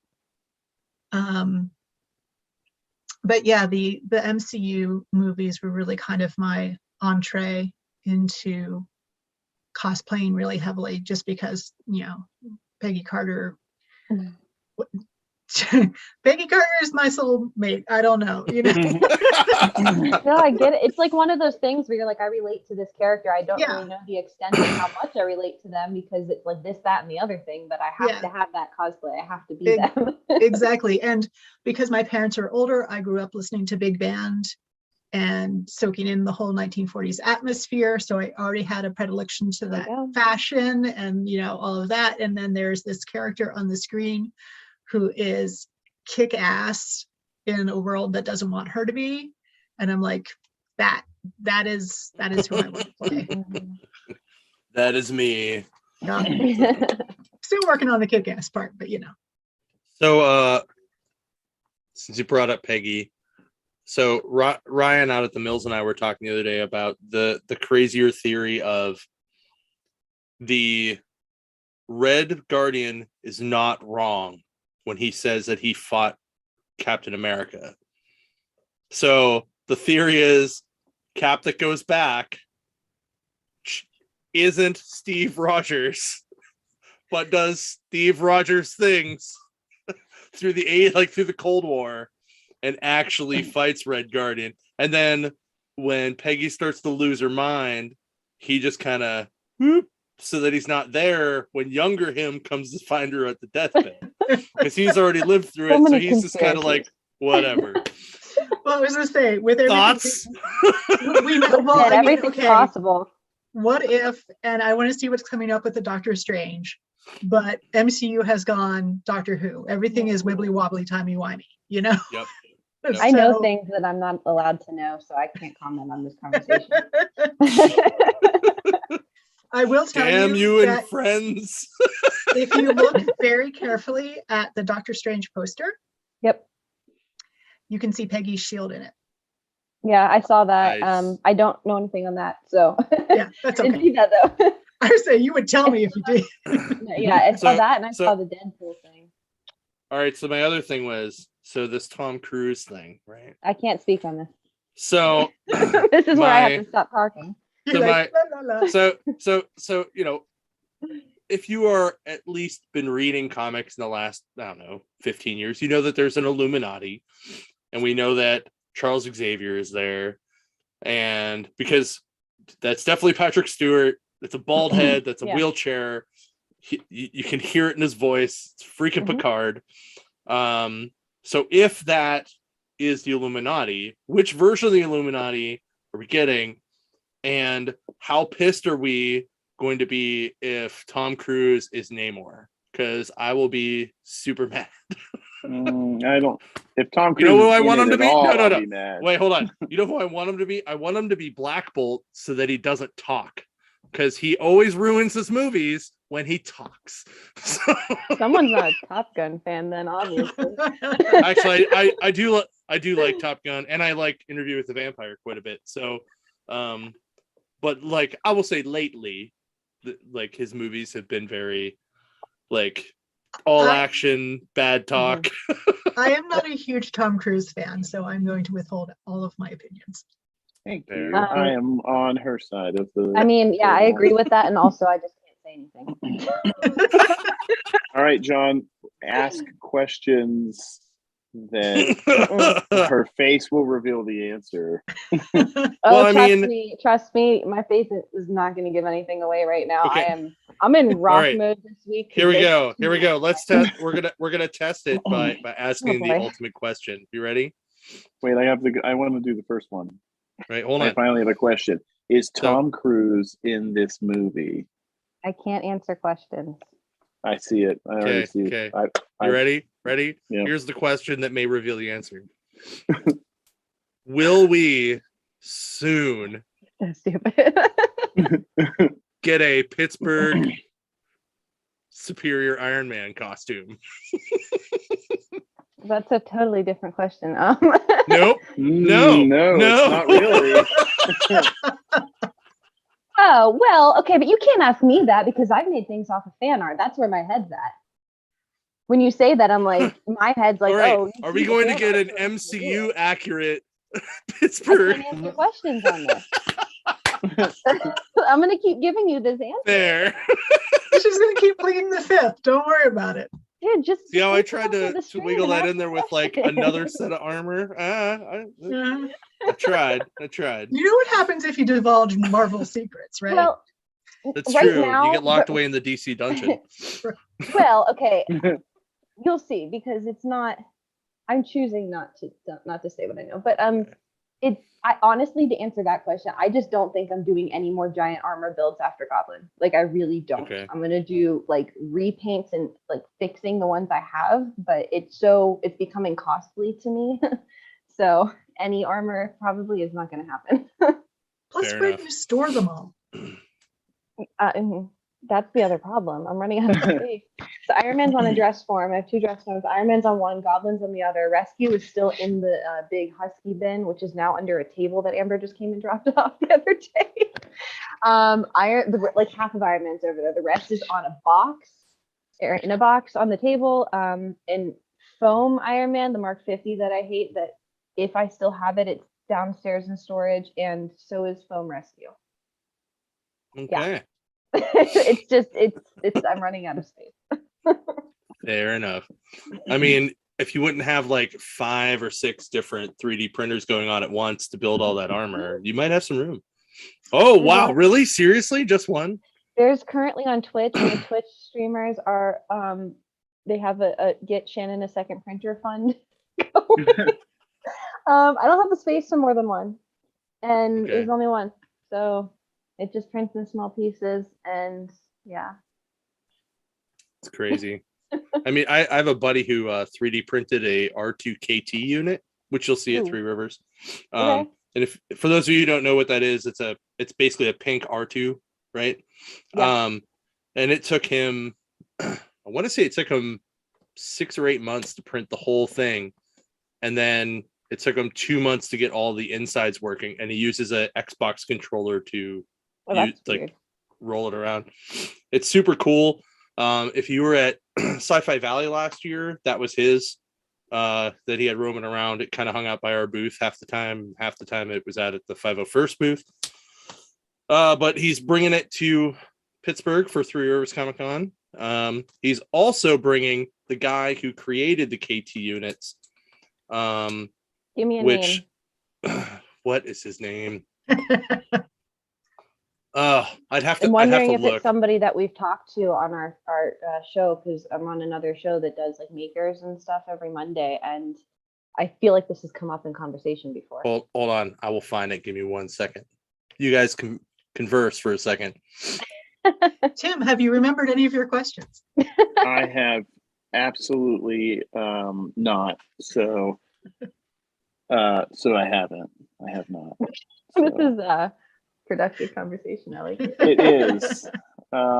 But yeah, the MCU movies were really kind of my entree into cosplaying really heavily, just because Peggy Carter. Peggy Carter is my soulmate. I don't know, No, I get it. It's like one of those things where you're like, I relate to this character. I don't really know the extent of how much I relate to them, because it's like this, that, and the other thing, but I have to have that cosplay. I have to be them. Exactly. And because my parents are older, I grew up listening to big band and soaking in the whole 1940s atmosphere. So I already had a predilection to that fashion and, all of that. And then there's this character on the screen who is kick-ass in a world that doesn't want her to be. And I'm like, that is who I want to play. That is me. Still working on the kick-ass part, but So since you brought up Peggy, so Ryan out at the Mills and I were talking the other day about the crazier theory of the Red Guardian is not wrong when he says that he fought Captain America. So the theory is Cap that goes back isn't Steve Rogers, but does Steve Rogers things through the Cold War and actually fights Red Guardian. And then when Peggy starts to lose her mind, he just kind of whoop, so that he's not there when younger him comes to find her at the deathbed, because he's already lived through it. So he's just kind of like, whatever. Well, I was gonna say, with thoughts, we know everything's possible. What if? And I want to see what's coming up with the Doctor Strange, but MCU has gone Doctor Who. Everything is wibbly wobbly, timey wimey. Yep. I know things that I'm not allowed to know, so I can't comment on this conversation. I will tell Damn you that and friends. if you look very carefully at the Doctor Strange poster, you can see Peggy's shield in it. Yeah, I saw that. Nice. I don't know anything on that, so yeah, that's okay. I didn't see that though. I would say you would tell me if you did. Yeah, I saw that, and I saw the Deadpool thing. All right, so my other thing was this Tom Cruise thing, right? I can't speak on this. So this is where I have to stop talking. So if you are at least been reading comics in the last, 15 years, you know that there's an Illuminati, and we know that Charles Xavier is there, and because that's definitely Patrick Stewart. It's a bald head. That's a wheelchair. You can hear it in his voice. It's freaking Picard. So if that is the Illuminati, which version of the Illuminati are we getting? And how pissed are we going to be if Tom Cruise is Namor? Because I will be super mad. I don't. If Tom Cruise, who I want him to be? No. Be mad. Wait, hold on. You know who I want him to be? I want him to be Black Bolt so that he doesn't talk, because he always ruins his movies when he talks. So... Someone's not a Top Gun fan, then obviously. Actually, I do like Top Gun, and I like Interview with the Vampire quite a bit. So, but I will say lately, his movies have been very all action, bad talk. I am not a huge Tom Cruise fan, so I'm going to withhold all of my opinions. Thank you. I am on her side of the. I mean, yeah, I agree with that, and also I just can't say anything. All right, John, ask questions that her face will reveal the answer. Trust me, my face is not going to give anything away right now. Okay. I am I'm in rock right. mode this week. Here we go. Let's test. We're gonna test it by asking the boy. ultimate question. You ready? Wait, I want to do the first one. Right, hold I on. finally have a question. Is Tom Cruise in this movie? I can't answer questions. I see it. I already see Okay. it. You ready? Ready? Yeah. Here's the question that may reveal the answer. Will we soon So stupid. get a Pittsburgh Superior Iron Man costume? That's a totally different question. Nope. No, it's not really. Oh, well, okay, but you can't ask me that because I've made things off of fan art. That's where my head's at. When you say that, I'm like, my head's like, All right. oh. Are we going to get an MCU accurate I Pittsburgh? can't answer questions on this. I'm gonna keep giving you this answer. There. She's gonna keep pleading the fifth. Don't worry about it. Dude, just See how I think tried about the to stream wiggle and that ask in there with like questions. another set of armor? Yeah. I tried. You know what happens if you divulge Marvel secrets, right? Well, That's right true. now, You get locked away in the DC dungeon. well, okay, you'll see because it's not. I'm choosing not to say what I know, but I honestly, to answer that question, I just don't think I'm doing any more giant armor builds after Goblin. Like I really don't. Okay. I'm gonna do like repaints and like fixing the ones I have, but it's becoming costly to me. So any armor probably is not gonna happen. Plus, Fair where enough. do you store them all? That's the other problem. I'm running out of space. So Iron Man's on a dress form. I have 2 dress forms. Iron Man's on one, Goblin's on the other. Rescue is still in the big Husky bin, which is now under a table that Amber just came and dropped off the other day. Like half of Iron Man's over there. The rest is on a box, or in a box on the table. And foam Iron Man, the Mark 50 that I hate, that if I still have it, it's downstairs in storage, and so is foam Rescue. Okay. it's I'm running out of space. Fair enough. I mean, if you wouldn't have like 5 or 6 different 3D printers going on at once to build all that armor, you might have some room. Oh, wow. Really? Seriously? Just one? There's currently on Twitch, and the Twitch streamers are they have a get Shannon a second printer fund going. I don't have the space for more than one, and there's only one, so it just prints in small pieces, and yeah, it's crazy. I mean, I have a buddy who 3D printed a R2 KT unit, which you'll see at Three Rivers. Okay. And if for those of you who don't know what that is, it's basically a pink R2, right? Yeah. And it took him, I want to say it took him 6 or 8 months to print the whole thing, and then it took him 2 months to get all the insides working. And he uses an Xbox controller to roll it around. It's super cool. If you were at Sci-Fi Valley last year, that was his that he had roaming around. It kind of hung out by our booth half the time it was at the 501st booth. But he's bringing it to Pittsburgh for Three Rivers Comic Con. He's also bringing the guy who created the KT units. Give me a name. What is his name? I'd have to. I'm wondering if it's somebody that we've talked to on our show, because I'm on another show that does like makers and stuff every Monday, and I feel like this has come up in conversation before. Hold on, I will find it. Give me 1 second. You guys can converse for a second. Tim, have you remembered any of your questions? I have absolutely not. So I haven't. I have not. So. This is a productive conversation. I like it. It is.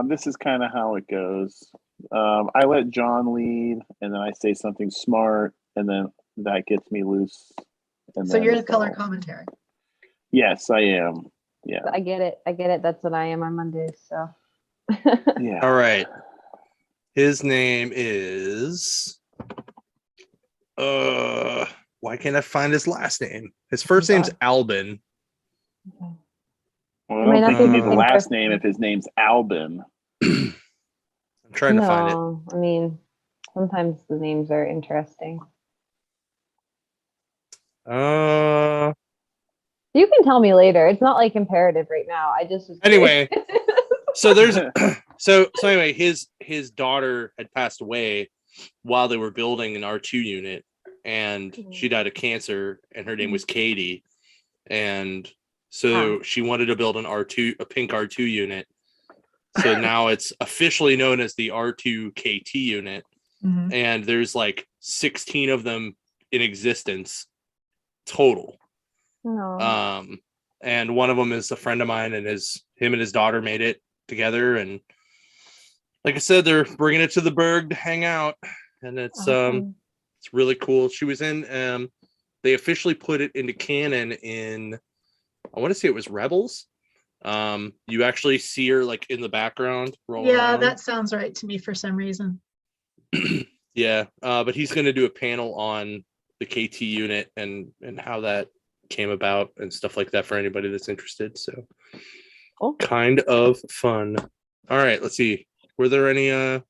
This is kind of how it goes. I let John lead, and then I say something smart, and then that gets me loose. And so you're the color commentary. Yes, I am. Yeah. I get it. That's what I am on Mondays. So. Yeah. All right. His name is. Why can't I find his last name? His first name's Albin. Okay. Well, I don't think you need the last name if his name's Albin. I'm trying to find it. I mean, sometimes the names are interesting. You can tell me later. It's not like imperative right now. I just was anyway. So there's So anyway, his daughter had passed away while they were building an R2 unit, and she died of cancer, and her name was Katie. And so she wanted to build a pink R2 unit. So now it's officially known as the R2 KT unit. Mhm. And there's like 16 of them in existence total. And one of them is a friend of mine, and him and his daughter made it together. And like I said, they're bringing it to the Berg to hang out, and it's really cool. She was in. They officially put it into canon in, I want to say it was Rebels. You actually see her like in the background rolling around. That sounds right to me for some reason. Yeah, but he's going to do a panel on the KT unit and how that came about and stuff like that for anybody that's interested. So kind of fun. All right, let's see. Were there any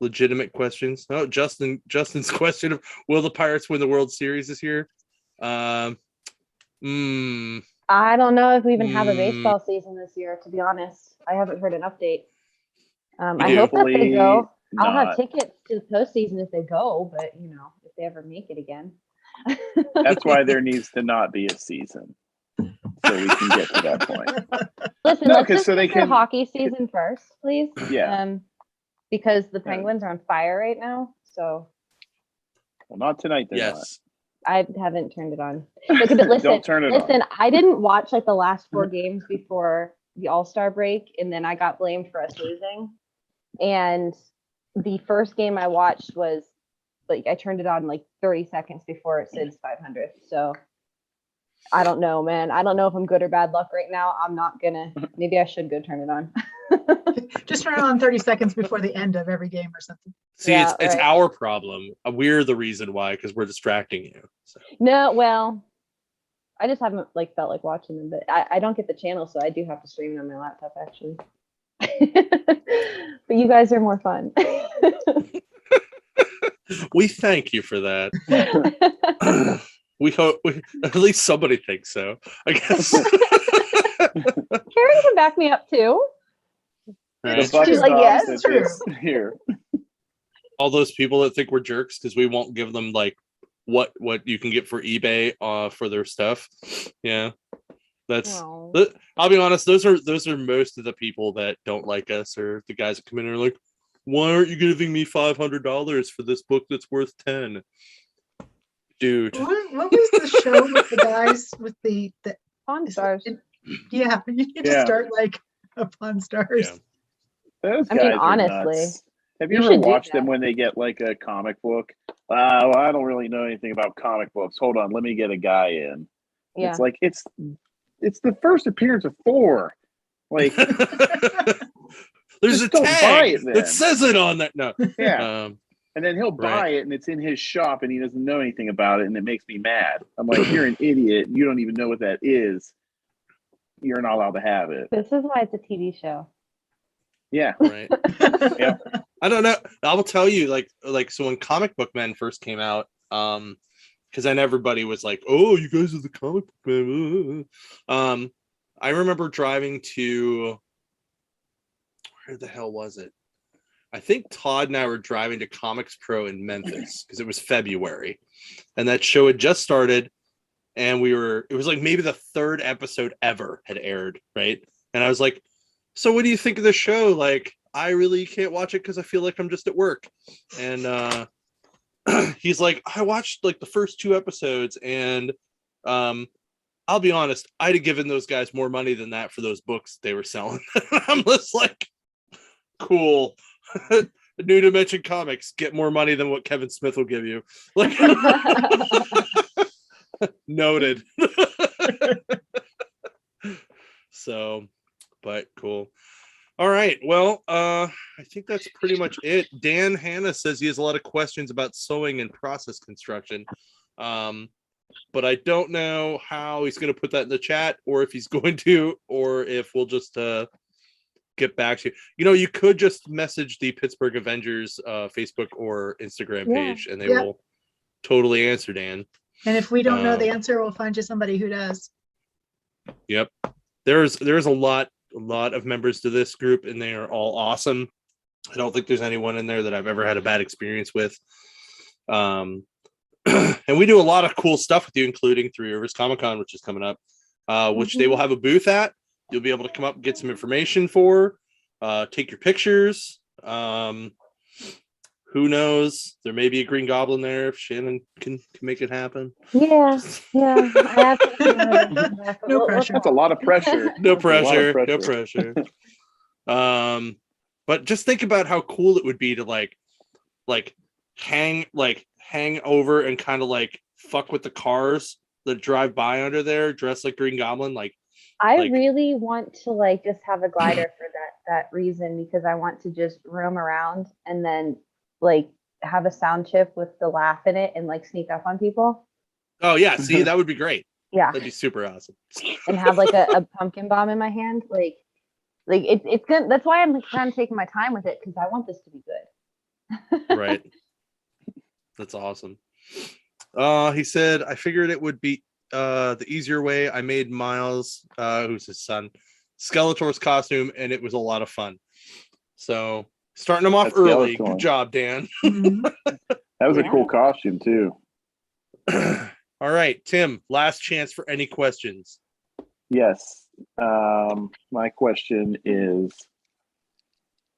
legitimate questions? Oh, Justin's question of will the Pirates win the World Series this year? I don't know if we even have a baseball season this year, to be honest. I haven't heard an update. I hope that they go. I'll have tickets to the postseason if they go, but if they ever make it again. That's why there needs to not be a season, so we can get to that point. Listen, let's just get the hockey season first, please. Yeah. Because the Penguins are on fire right now. So. Well, not tonight. Yes. I haven't turned it on. Listen, don't turn it on. I didn't watch like the last 4 games before the All-Star break, and then I got blamed for us losing. And the first game I watched was like I turned it on like 30 seconds before it said 500. So I don't know, man. I don't know if I'm good or bad luck right now. I'm not gonna. Maybe I should go turn it on. Just turn it on 30 seconds before the end of every game or something. See, it's our problem. We're the reason why, because we're distracting you. So. No, well, I just haven't felt like watching them, but I don't get the channel, so I do have to stream it on my laptop actually. But you guys are more fun. We thank you for that. We hope at least somebody thinks so, I guess. Karen can back me up too. Right. She's like, yes, it's true. Here. All those people that think we're jerks because we won't give them like what you can get for eBay for their stuff. Yeah. That's I'll be honest, those are most of the people that don't like us, or the guys that come in and are like, why aren't you giving me $500 for this book that's worth 10? Dude. What was the show with the guys with the Pawn Stars? Yeah, you need to start like a Pawn Stars. Yeah. Those guys are honestly. nuts. Have you ever watched them when they get like a comic book? Well, I don't really know anything about comic books. Hold on, let me get a guy in. Yeah. It's like it's the first appearance of Thor. Like there's a tag that says it on that. No. Yeah. And then he'll buy it and it's in his shop and he doesn't know anything about it, and it makes me mad. I'm like, you're an idiot. You don't even know what that is. You're not allowed to have it. This is why it's a TV show. Yeah. Right. Yeah. I don't know. I will tell you, like so when Comic Book Men first came out, because then everybody was like, "Oh, you guys are the Comic Book Men." I remember driving to, where the hell was it? I think Todd and I were driving to Comics Pro in Memphis because it was February, and that show had just started, and it was like maybe the 3rd episode ever had aired, right? And I was like, so what do you think of the show? Like, I really can't watch it because I feel like I'm just at work. And he's like, I watched like the first 2 episodes, and I'll be honest, I'd have given those guys more money than that for those books they were selling. I'm just like, cool. New Dimension Comics, get more money than what Kevin Smith will give you. Like, noted. So, but cool. All right. Well, I think that's pretty much it. Dan Hanna says he has a lot of questions about sewing and process construction. But I don't know how he's going to put that in the chat, or if he's going to, or if we'll just get back to you. You know, you could just message the Pittsburgh Avengers Facebook or Instagram page, and they will totally answer, Dan. And if we don't know the answer, we'll find you somebody who does. Yep. There's a lot lot of members to this group, and they are all awesome. I don't think there's anyone in there that I've ever had a bad experience with. And we do a lot of cool stuff with you, including Three Rivers Comic Con, which is coming up, which they will have a booth at. You'll be able to come up and get some information for, take your pictures. Who knows? There may be a Green Goblin there if Shannon can make it happen. Yeah. I have to, No pressure. That's a lot of pressure. No pressure. No pressure. But just think about how cool it would be to like hang over and kind of like fuck with the cars that drive by under there, dressed like Green Goblin. I really want to like just have a glider for that reason, because I want to just roam around and then like have a sound chip with the laugh in it and like sneak up on people. Oh yeah, see, that would be great. Yeah, that'd be super awesome. And have like a pumpkin bomb in my hand, like it's good. That's why I'm kind of taking my time with it, because I want this to be good. Right. That's awesome. He said, I figured it would be the easier way. I made Miles, who's his son, Skeletor's costume, and it was a lot of fun. So starting them off early. Good job, Dan. That was a cool costume too. All right, Tim, last chance for any questions. Yes. My question is,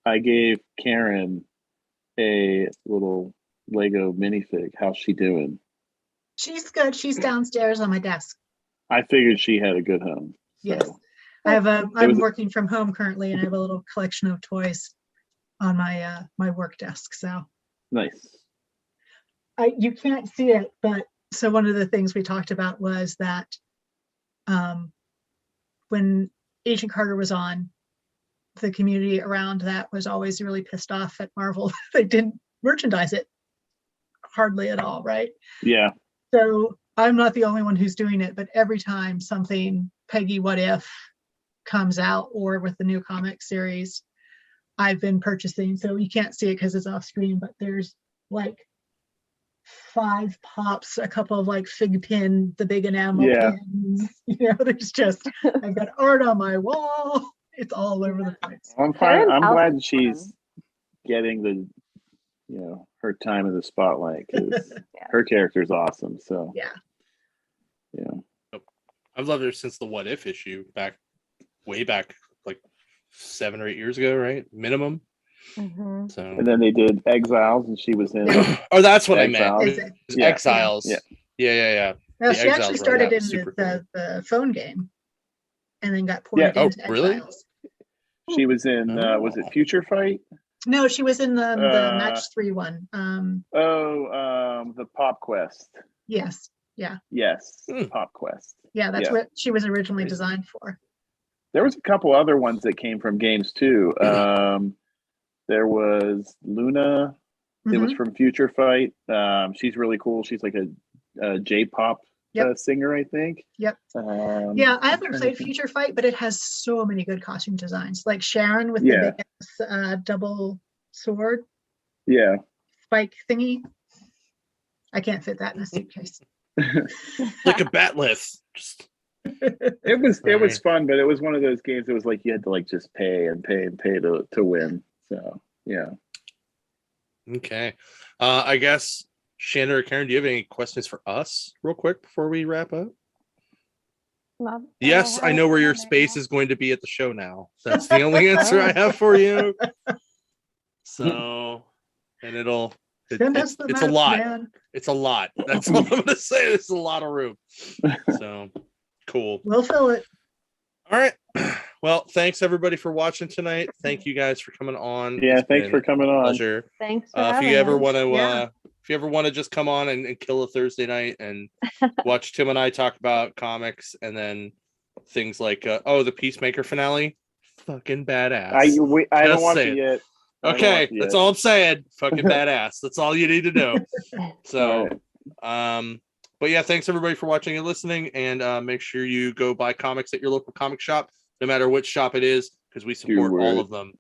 I gave Karen a little Lego minifig. How's she doing? She's good. She's downstairs on my desk. I figured she had a good home. So. Yes. I'm working from home currently, and I have a little collection of toys on my my work desk. So nice. You can't see it, but so one of the things we talked about was that when Agent Carter was on, the community around that was always really pissed off at Marvel. They didn't merchandise it hardly at all, right? Yeah. So I'm not the only one who's doing it, but every time something Peggy What If comes out, or with the new comic series, I've been purchasing. So you can't see it because it's off screen, but there's like 5 pops, a couple of like fig pin, the big enamel pins. There's just, I've got art on my wall. It's all over the place. I'm glad she's getting the, her time in the spotlight, because her character's awesome. So yeah. I've loved her since the What If issue way back, like 7 or 8 years ago, right? Minimum. Mm-hmm. So, and then they did Exiles, and she was in. Oh, that's what Exiles. I meant. Exiles. Yeah. Well, she actually started in the phone game, and then got ported into Exiles. She was in. Was it Future Fight? No, she was in the Match 3 one. The Pop Quest. Yes. Yeah. Yes. Pop Quest. Yeah, that's what she was originally designed for. There was a couple other ones that came from games too. There was Luna. It was from Future Fight. She's really cool. She's like a J-pop singer, I think. Yep. I haven't played Future Fight, but it has so many good costume designs. Like Sharon with the big double sword. Yeah. Spike thingy. I can't fit that in a suitcase. Like a batleth. It was fun, but it was one of those games that was like you had to like just pay to win. So yeah. Okay. I guess Shannon or Karen, do you have any questions for us real quick before we wrap up? Yes, I know where your space is going to be at the show now. That's the only answer I have for you. So, and it's a lot. Man. It's a lot. That's all I'm going to say. It's a lot of room. So, cool. We'll fill it. All right. Well, thanks everybody for watching tonight. Thank you guys for coming on. Yeah, thanks for coming on. Pleasure. Thanks for if you ever want to, if you ever want to just come on and kill a Thursday night and watch Tim and I talk about comics, and then things like the Peacemaker finale, fucking badass. I don't watch it yet. Okay, that's all I'm saying. Fucking badass. That's all you need to know. So, but yeah, thanks everybody for watching and listening, and make sure you go buy comics at your local comic shop, no matter which shop it is, because we support all of them.